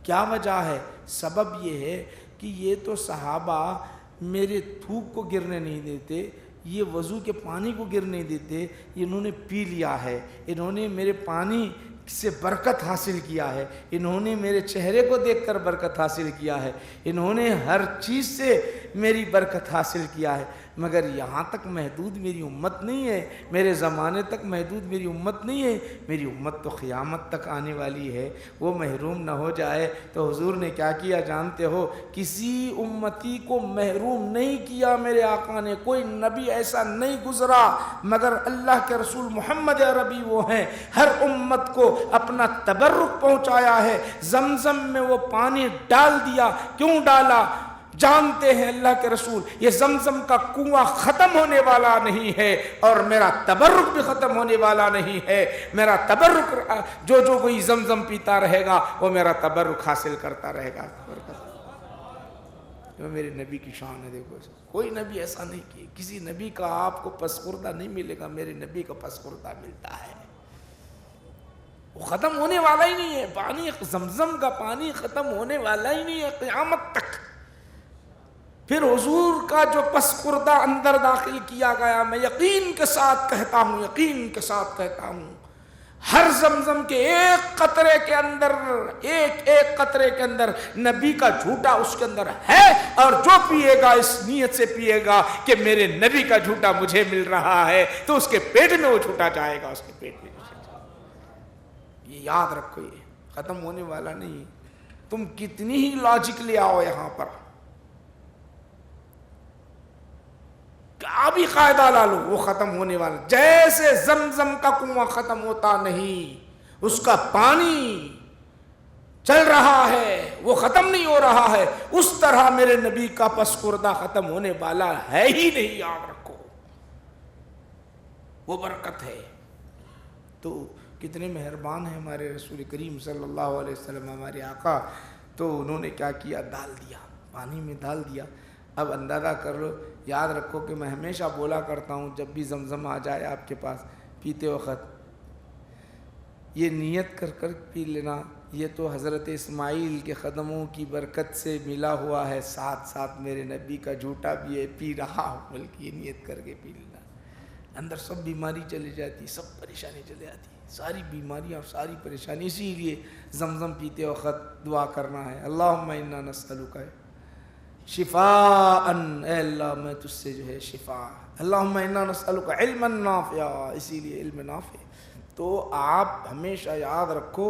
کیا وجہ ہے؟ سبب یہ ہے کہ یہ تو صحابہ میرے تھوک کو گرنے نہیں دیتے، یہ وضو کے پانی کو گر نہیں دیتے، انہوں نے پی لیا ہے، انہوں نے میرے پانی سے برکت حاصل کیا ہے، انہوں نے میرے چہرے کو دیکھ کر برکت حاصل کیا ہے، انہوں نے ہر چیز سے میری برکت حاصل کیا ہے، مگر یہاں تک محدود میری امت نہیں ہے، میرے زمانے تک محدود میری امت نہیں ہے، میری امت تو قیامت تک آنے والی ہے، وہ محروم نہ ہو جائے۔ تو حضور نے کیا کیا جانتے ہو؟ کسی امتی کو محروم نہیں کیا میرے آقا نے، کوئی نبی ایسا نہیں گزرا مگر اللہ کے رسول محمد عربی وہ ہیں، ہر امت کو اپنا تبرک پہنچایا ہے۔ زمزم میں وہ پانی ڈال دیا، کیوں ڈالا؟ جانتے ہیں اللہ کے رسول یہ زمزم کا کنواں ختم ہونے والا نہیں ہے اور میرا تبرک بھی ختم ہونے والا نہیں ہے، میرا تبرک جو کوئی زمزم پیتا رہے گا وہ میرا تبرک حاصل کرتا رہے گا۔ جو میرے نبی کی شان ہے، دیکھو کوئی نبی ایسا نہیں کہ کسی نبی کا آپ کو پسخوردہ نہیں ملے گا، میرے نبی کا پسخوردہ ملتا ہے، وہ ختم ہونے والا ہی نہیں ہے، پانی زمزم کا پانی ختم ہونے والا ہی نہیں ہے قیامت تک۔ پھر حضور کا جو پسخوردہ اندر داخل کیا گیا، میں یقین کے ساتھ کہتا ہوں، یقین کے ساتھ کہتا ہوں، ہر زمزم کے ایک قطرے کے اندر، ایک قطرے کے اندر نبی کا جھوٹا اس کے اندر ہے، اور جو پیے گا اس نیت سے پیے گا کہ میرے نبی کا جھوٹا مجھے مل رہا ہے، تو اس کے پیٹ میں وہ جھوٹا جائے گا، اس کے پیٹ میں یہ یاد رکھو، یہ ختم ہونے والا نہیں۔ تم کتنی ہی لاجک لے آؤ یہاں پر، کیا بھی قاعدہ لا لو، وہ ختم ہونے والا، جیسے زمزم کا کنواں ختم ہوتا نہیں، اس کا پانی چل رہا ہے، وہ ختم نہیں ہو رہا ہے، اس طرح میرے نبی کا پسخوردہ ختم ہونے والا ہے ہی نہیں، یاد رکھو، وہ برکت ہے۔ تو کتنے مہربان ہیں ہمارے رسول کریم صلی اللہ علیہ وسلم، ہمارے آقا، تو انہوں نے کیا کیا؟ ڈال دیا، پانی میں ڈال دیا۔ اب اندازہ کر لو، یاد رکھو کہ میں ہمیشہ بولا کرتا ہوں جب بھی زمزم آ جائے آپ کے پاس پیتے وقت، یہ نیت کر کر پی لینا، یہ تو حضرت اسماعیل کے قدموں کی برکت سے ملا ہوا ہے، ساتھ ساتھ میرے نبی کا جھوٹا بھی ہے، پی رہا ہوں، بلکہ یہ نیت کر کے پی لینا، اندر سب بیماری چلی جاتی، سب پریشانی چلی جاتی، ساری بیماریاں اور ساری پریشانی۔ اسی لیے زمزم پیتے وقت دعا کرنا ہے، اللہم انا نسألک شفاء، اے اللہ میں تجھ سے جو ہے شفا، اللہم انا نسألک علما نافعا، اسی لیے علم نافع۔ تو آپ ہمیشہ یاد رکھو،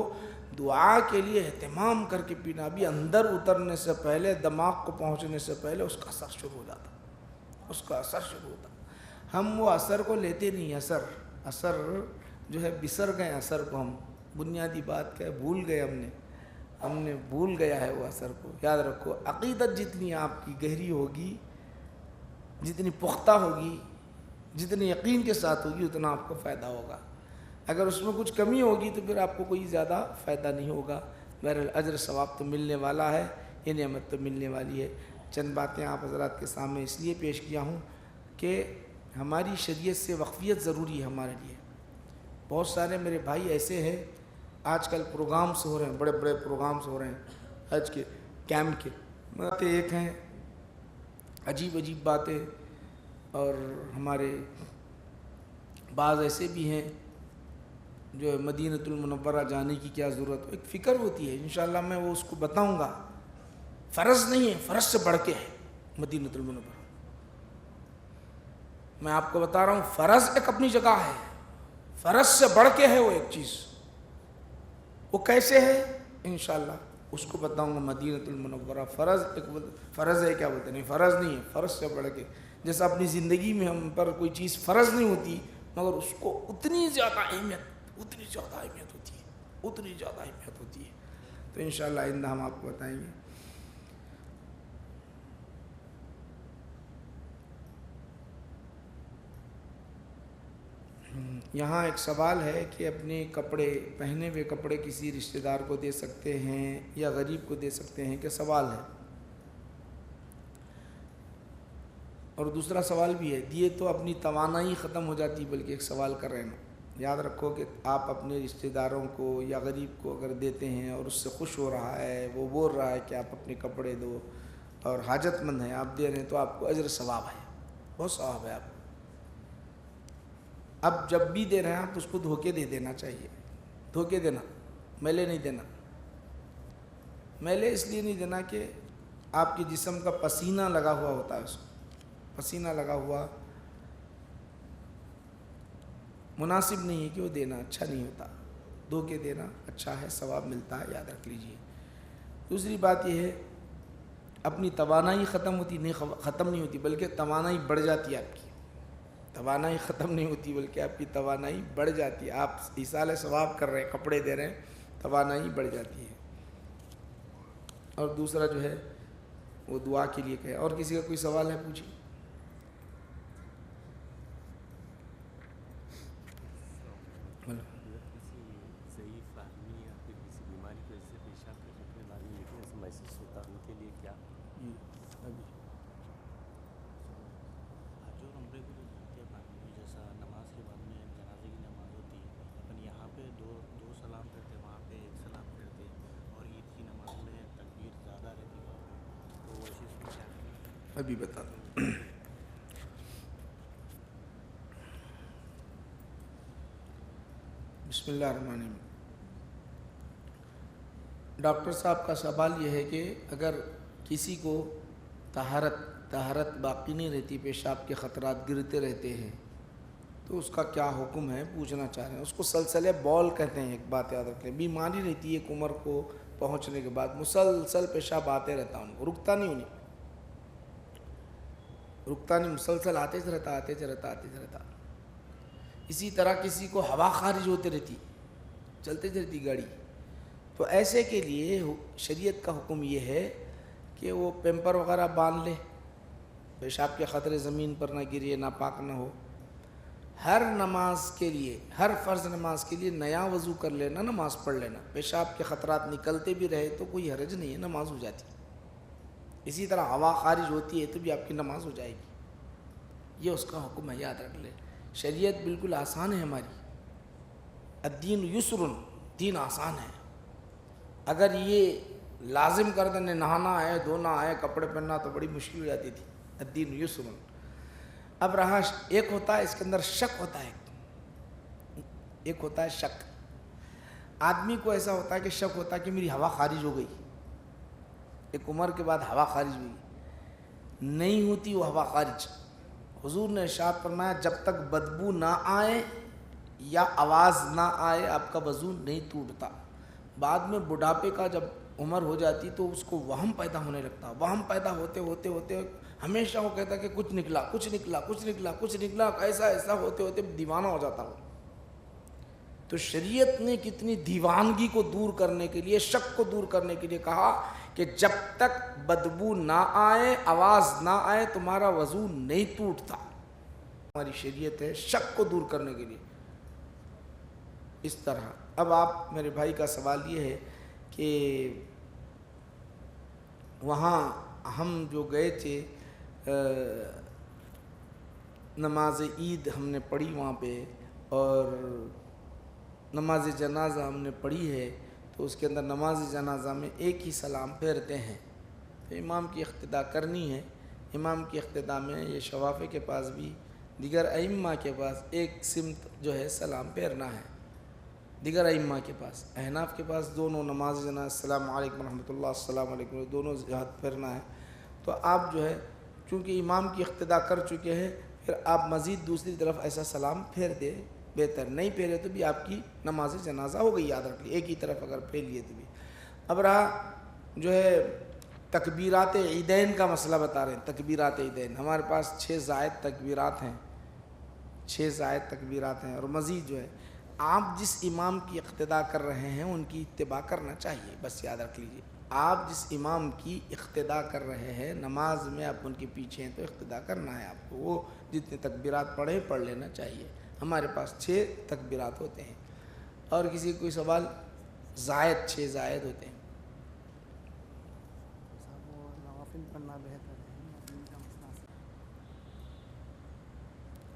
دعا کے لیے اہتمام کر کے پینا، بھی اندر اترنے سے پہلے، دماغ کو پہنچنے سے پہلے اس کا اثر شروع ہو جاتا، اس کا اثر شروع ہوتا۔ ہم وہ اثر کو لیتے نہیں، اثر جو ہے بسر گئے، اثر کو ہم بنیادی بات کیا ہے، بھول گئے، ہم نے بھول گیا ہے وہ اثر کو۔ یاد رکھو، عقیدت جتنی آپ کی گہری ہوگی، جتنی پختہ ہوگی، جتنی یقین کے ساتھ ہوگی، اتنا آپ کو فائدہ ہوگا۔ اگر اس میں کچھ کمی ہوگی تو پھر آپ کو کوئی زیادہ فائدہ نہیں ہوگا۔ بہرحال اجر ثواب تو ملنے والا ہے، یہ نعمت تو ملنے والی ہے۔ چند باتیں آپ حضرات کے سامنے اس لیے پیش کیا ہوں کہ ہماری شریعت سے وقفیت ضروری ہے ہمارے لیے۔ بہت سارے میرے بھائی ایسے ہیں، آج کل پروگرامز ہو رہے ہیں، بڑے بڑے پروگرامز ہو رہے ہیں حج کے، کیمپ کے، باتیں ایک ہیں، عجیب عجیب باتیں، اور ہمارے بعض ایسے بھی ہیں جو مدینۃ المنورہ جانے کی کیا ضرورت، ایک فکر ہوتی ہے، انشاءاللہ میں وہ اس کو بتاؤں گا۔ فرض نہیں ہے، فرض سے بڑھ کے ہے مدینۃ المنورہ، میں آپ کو بتا رہا ہوں، فرض ایک اپنی جگہ ہے، فرض سے بڑھ کے ہے وہ ایک چیز، وہ کیسے ہے انشاءاللہ اس کو بتاؤں گا۔ مدینۃ المنورہ فرض ایک فرض ہے، کیا بولتے ہیں، نہیں فرض نہیں ہے، فرض سے بڑھ کے، جیسا اپنی زندگی میں ہم پر کوئی چیز فرض نہیں ہوتی مگر اس کو اتنی زیادہ اہمیت ہوتی ہے، تو انشاءاللہ آئندہ ہم آپ کو بتائیں گے۔ یہاں ایک سوال ہے کہ اپنے کپڑے، پہنے ہوئے کپڑے کسی رشتہ دار کو دے سکتے ہیں یا غریب کو دے سکتے ہیں، کہ سوال ہے، اور دوسرا سوال بھی ہے، دیے تو اپنی توانائی ختم ہو جاتی، بلکہ ایک سوال کر رہے ہیں۔ یاد رکھو کہ آپ اپنے رشتہ داروں کو یا غریب کو اگر دیتے ہیں اور اس سے خوش ہو رہا ہے، وہ بول رہا ہے کہ آپ اپنے کپڑے دو، اور حاجت مند ہیں، آپ دے رہے ہیں، تو آپ کو اجر ثواب ہے، بہت ثواب ہے آپ کو۔ اب جب بھی دے رہے ہیں آپ اس کو دھو کے دے دینا چاہیے، دھو کے دینا، میلے نہیں دینا۔ میلے اس لیے نہیں دینا کہ آپ کے جسم کا پسینہ لگا ہوا ہوتا ہے، اس کو پسینہ لگا ہوا مناسب نہیں ہے کہ وہ دینا، اچھا نہیں ہوتا۔ دھو کے دینا اچھا ہے، ثواب ملتا ہے، یاد رکھ لیجئے۔ دوسری بات یہ ہے اپنی توانائی ختم نہیں ہوتی بلکہ توانائی بڑھ جاتی ہے آپ کی۔ توانائی ختم نہیں ہوتی بلکہ آپ کی توانائی بڑھ جاتی ہے۔ آپ ایصال ثواب کر رہے ہیں، کپڑے دے رہے ہیں، توانائی بڑھ جاتی ہے۔ اور دوسرا جو ہے وہ دعا کے لیے کہے۔ اور کسی کا کوئی سوال ہے پوچھیں۔ محسوس ہوتا ان کے لیے کیا؟ جو عمرے کو جو جاتے ہیں، جیسا نماز کے بعد میں جنازے کی نماز ہوتی ہے، اپن یہاں پہ دو سلام کرتے، وہاں پہ ایک سلام کرتے، اور عید کی نماز میں تکبیر زیادہ رہتی ہے، تو ویسے اس میں کیا کریں؟ ابھی بتا دوں۔ بسم اللہ الرحمن الرحیم۔ ڈاکٹر صاحب کا سوال یہ ہے کہ اگر کسی کو طہارت باقی نہیں رہتی، پیشاب کے خطرات گرتے رہتے ہیں، تو اس کا کیا حکم ہے پوچھنا چاہ رہے ہیں۔ اس کو سلسلہ بول کہتے ہیں۔ ایک بات یاد رکھ لیں، بیماری رہتی ہے ایک عمر کو پہنچنے کے بعد، مسلسل پیشاب آتے رہتا ان کو، رکتا نہیں، مسلسل آتے رہتا۔ اسی طرح کسی کو ہوا خارج ہوتے رہتی، چلتے رہتی گاڑی، تو ایسے کے لیے شریعت کا حکم یہ ہے کہ وہ پیمپر وغیرہ باندھ لے، پیشاب کے خطرے زمین پر نہ گرے، ناپاک نہ ہو۔ ہر نماز کے لیے، ہر فرض نماز کے لیے نیا وضو کر لینا، نماز پڑھ لینا۔ پیشاب کے خطرات نکلتے بھی رہے تو کوئی حرج نہیں ہے، نماز ہو جاتی۔ اسی طرح ہوا خارج ہوتی ہے تو بھی آپ کی نماز ہو جائے گی۔ یہ اس کا حکم ہے، یاد رکھ لیں۔ شریعت بالکل آسان ہے ہماری۔ الدین یسر، دین آسان ہے۔ اگر یہ لازم کر دینے نہانا ہے، دھونا ہے، کپڑے پہننا، تو بڑی مشکل ہو جاتی تھی۔ الدین یسر۔ اب رہا ایک ہوتا ہے اس کے اندر شک ہوتا ہے، ایک ہوتا ہے شک۔ آدمی کو ایسا ہوتا ہے کہ شک ہوتا ہے کہ میری ہوا خارج ہو گئی، ایک عمر کے بعد ہوا خارج ہوئی، نہیں ہوتی وہ ہوا خارج۔ حضور نے ارشاد فرمایا جب تک بدبو نہ آئے یا آواز نہ آئے آپ کا وضو نہیں ٹوٹتا۔ بعد میں بڑھاپے کا جب عمر ہو جاتی تو اس کو وہم پیدا ہونے لگتا، وہم پیدا ہوتے ہمیشہ وہ کہتا کہ کچھ نکلا، ایسا ہوتے دیوانہ ہو جاتا ہو۔ تو شریعت نے کتنی دیوانگی کو دور کرنے کے لیے، شک کو دور کرنے کے لیے کہا کہ جب تک بدبو نہ آئے، آواز نہ آئے، تمہارا وضو نہیں ٹوٹتا۔ ہماری شریعت ہے شک کو دور کرنے کے لیے۔ اس طرح اب آپ میرے بھائی کا سوال یہ ہے کہ وہاں ہم جو گئے تھے، نماز عید ہم نے پڑھی وہاں پہ، اور نماز جنازہ ہم نے پڑھی ہے، تو اس کے اندر نماز جنازہ میں ایک ہی سلام پھیرتے ہیں، تو امام کی اقتداء کرنی ہے۔ امام کی اقتداء میں یہ شوافی کے پاس بھی، دیگر ائمہ کے پاس ایک سمت جو ہے سلام پھیرنا ہے، دیگر ائمہ کے پاس، احناف کے پاس دونوں نماز جنازہ السلام علیکم ورحمۃ اللہ، السلام علیکم، دونوں ہاتھ پھیرنا ہے۔ تو آپ جو ہے چونکہ امام کی اقتداء کر چکے ہیں، پھر آپ مزید دوسری طرف ایسا سلام پھیر دے، بہتر۔ نہیں پھیرے تو بھی آپ کی نماز جنازہ ہو گئی، یاد رکھ لیے، ایک ہی طرف اگر پھیر لیے تو بھی۔ اب رہا جو ہے تکبیرات عیدین کا مسئلہ بتا رہے ہیں۔ تکبیرات عیدین ہمارے پاس 6 زائد تکبیرات ہیں، 6 زائد تکبیرات ہیں، اور مزید جو ہے آپ جس امام کی اقتداء کر رہے ہیں ان کی اتباع کرنا چاہیے، بس یاد رکھ لیجیے۔ آپ جس امام کی اقتداء کر رہے ہیں نماز میں، آپ ان کے پیچھے ہیں تو اقتداء کرنا ہے آپ کو، وہ جتنے تکبیرات پڑھ لینا چاہیے۔ ہمارے پاس 6 تکبیرات ہوتے ہیں۔ اور کسی کوئی سوال؟ زائد 6 زائد ہوتے ہیں۔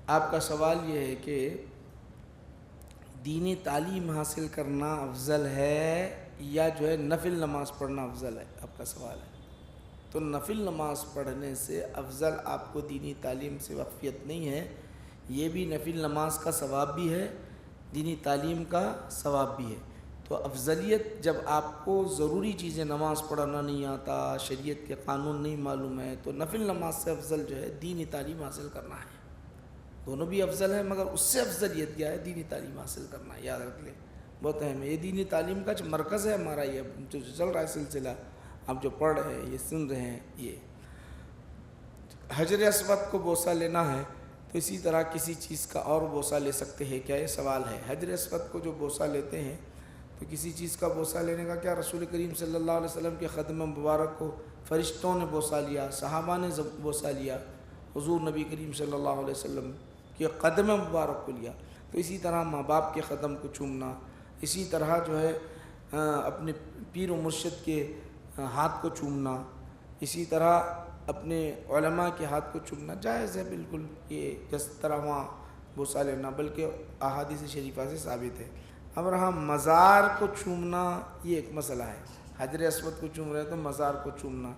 آپ کا سوال یہ ہے کہ دینی تعلیم حاصل کرنا افضل ہے یا جو ہے نفل نماز پڑھنا افضل ہے؟ آپ کا سوال ہے۔ تو نفل نماز پڑھنے سے افضل آپ کو دینی تعلیم سے واقفیت نہیں ہے۔ یہ بھی نفل نماز کا ثواب بھی ہے، دینی تعلیم کا ثواب بھی ہے۔ تو افضلیت جب آپ کو ضروری چیزیں نماز پڑھنا نہیں آتا، شریعت کے قانون نہیں معلوم ہے، تو نفل نماز سے افضل جو ہے دینی تعلیم حاصل کرنا ہے۔ دونوں بھی افضل ہے، مگر اس سے افضلیت کیا ہے؟ دینی تعلیم حاصل کرنا ہے، یاد رکھ لیں، بہت اہم ہے۔ یہ دینی تعلیم کا جو مرکز ہے ہمارا، یہ جو چل رہا ہے سلسلہ، آپ جو پڑھ رہے ہیں، یہ سن رہے ہیں، یہ حجر اسود کو بوسہ لینا ہے تو اسی طرح کسی چیز کا اور بوسہ لے سکتے ہیں کیا؟ یہ سوال ہے۔ حجر اسود کو جو بوسہ لیتے ہیں تو کسی چیز کا بوسہ لینے کا کیا؟ رسول کریم صلی اللہ علیہ وسلم کے قدم مبارک کو فرشتوں نے بوسہ لیا، صحابہ نے بوسہ لیا، حضور نبی کریم صلی اللہ علیہ وسلم کے قدم مبارک کو لیا۔ تو اسی طرح ماں باپ کے قدم کو چومنا، اسی طرح جو ہے اپنے پیر و مرشد کے ہاتھ کو چومنا، اسی طرح اپنے علماء کے ہاتھ کو چومنا جائز ہے بالکل، یہ جس طرح وہاں بوسہ لینا، بلکہ احادیث شریفہ سے ثابت ہے۔ اب رہا مزار کو چومنا، یہ ایک مسئلہ ہے۔ حجر اسود کو چوم رہے تو مزار کو چومنا،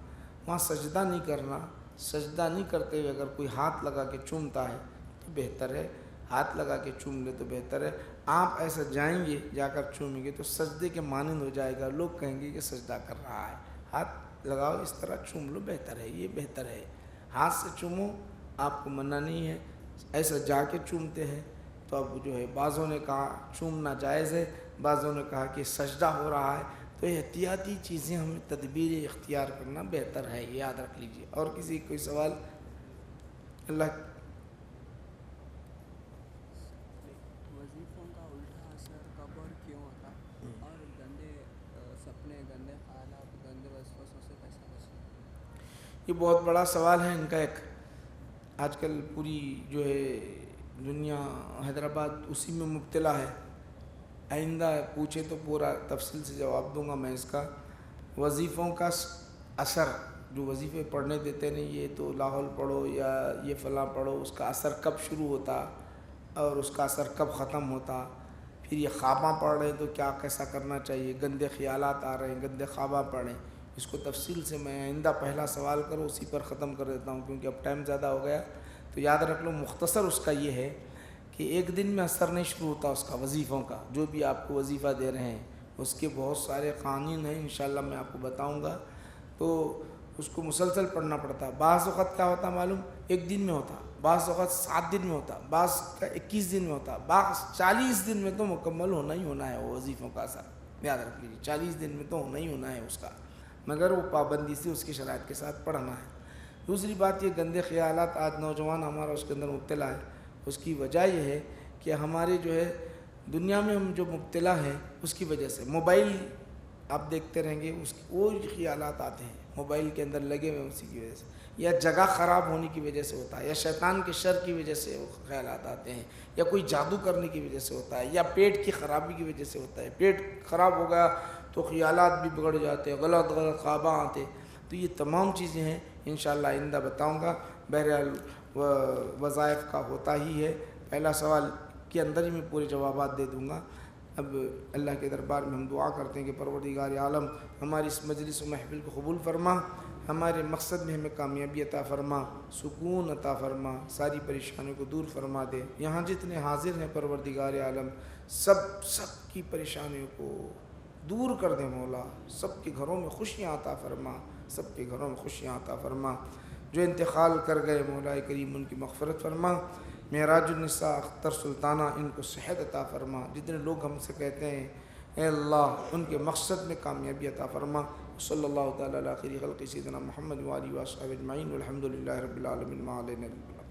وہاں سجدہ نہیں کرنا، سجدہ نہیں کرتے ہوئے اگر کوئی ہاتھ لگا کے چومتا ہے تو بہتر ہے، ہاتھ لگا کے چوم لے تو بہتر ہے۔ آپ ایسا جائیں گے، جا کر چومیں گے تو سجدے کے مانند ہو جائے گا، لوگ کہیں گے کہ سجدہ کر رہا ہے۔ ہاتھ لگاؤ، اس طرح چوم لو، بہتر ہے، یہ بہتر ہے۔ ہاتھ سے چومو، آپ کو منع نہیں ہے، ایسا جا کے چومتے ہیں تو اب جو ہے بعضوں نے کہا چومنا جائز ہے، بعضوں نے کہا کہ سجدہ ہو رہا ہے، تو احتیاطی چیزیں ہمیں تدبیر اختیار کرنا بہتر ہے، یاد رکھ لیجئے۔ اور کسی کوئی سوال؟ اللہ وظیفوں کا الٹا اثر کب اور کیوں ہوتا ہے، اور گندے سپنے، گندے خیالات، گندے وسوسوں سے کیسے بچیں؟ یہ بہت بڑا سوال ہے ان کا ایک۔ آج کل پوری جو ہے دنیا، حیدرآباد اسی میں مبتلا ہے۔ آئندہ پوچھے تو پورا تفصیل سے جواب دوں گا میں اس کا۔ وظیفوں کا اثر، جو وظیفے پڑھنے دیتے نہیں، یہ تو لاحول پڑھو یا یہ فلاں پڑھو، اس کا اثر کب شروع ہوتا اور اس کا اثر کب ختم ہوتا، پھر یہ خواباں پڑھ رہے ہیں تو کیا کیسا کرنا چاہیے، گندے خیالات آ رہے ہیں، گندے خواباں پڑھیں، اس کو تفصیل سے میں آئندہ پہلا سوال کرو اسی پر ختم کر دیتا ہوں، کیونکہ اب ٹائم زیادہ ہو گیا۔ تو یاد رکھ لو، مختصر اس کا یہ ہے کہ ایک دن میں اثر نہیں شروع ہوتا اس کا، وظیفوں کا، جو بھی آپ کو وظیفہ دے رہے ہیں اس کے بہت سارے قوانین ہیں، انشاءاللہ میں آپ کو بتاؤں گا، تو اس کو مسلسل پڑھنا پڑتا ہے۔ بعض وقت کیا ہوتا معلوم، ایک دن میں ہوتا، بعض وقت 7 دن میں ہوتا، بعض کا 21 دن میں ہوتا، بعض 40 دن میں تو مکمل ہونا ہی ہونا ہے وہ وظیفوں کا اثر، یاد رکھ لیجیے 40 دن میں تو ہونا ہی ہونا ہے اس کا، مگر وہ پابندی سے اس کی شرائط کے ساتھ پڑھنا ہے۔ دوسری بات، یہ گندے خیالات آج نوجوان ہمارا اس کے اندر مبتلا ہے، اس کی وجہ یہ ہے کہ ہمارے جو ہے دنیا میں ہم جو مبتلا ہیں اس کی وجہ سے، موبائل آپ دیکھتے رہیں گے، اس کی وہ خیالات آتے ہیں موبائل کے اندر لگے ہوئے، اسی کی وجہ سے، یا جگہ خراب ہونے کی وجہ سے ہوتا ہے، یا شیطان کے شر کی وجہ سے وہ خیالات آتے ہیں، یا کوئی جادو کرنے کی وجہ سے ہوتا ہے، یا پیٹ کی خرابی کی وجہ سے ہوتا ہے، پیٹ خراب ہو گیا تو خیالات بھی بگڑ جاتے ہیں، غلط خواباں آتے، تو یہ تمام چیزیں ہیں، انشاءاللہ آئندہ بتاؤں گا۔ بہرحال وظائف کا ہوتا ہی ہے، پہلا سوال کے اندر ہی میں پورے جوابات دے دوں گا۔ اب اللہ کے دربار میں ہم دعا کرتے ہیں کہ پروردگار عالم ہماری اس مجلس و محفل کو قبول فرما، ہمارے مقصد میں ہمیں کامیابی عطا فرما، سکون عطا فرما، ساری پریشانیوں کو دور فرما دے۔ یہاں جتنے حاضر ہیں پروردگار عالم سب کی پریشانیوں کو دور کر دے مولا، سب کے گھروں میں خوشیاں عطا فرما، سب کے گھروں میں خوشیاں عطا فرما۔ جو انتقال کر گئے مولا کریم ان کی مغفرت فرما۔ معراج النساء اختر سلطانہ، ان کو صحت عطا فرما۔ جتنے لوگ ہم سے کہتے ہیں اے اللہ ان کے مقصد میں کامیابی عطا فرما۔ صلی اللہ تعالیٰ علی خیر خلق سیدنا محمد و آلہ و اصحابہ اجمعین، والحمد للہ رب العالمین، ما علینا الا البلاغ۔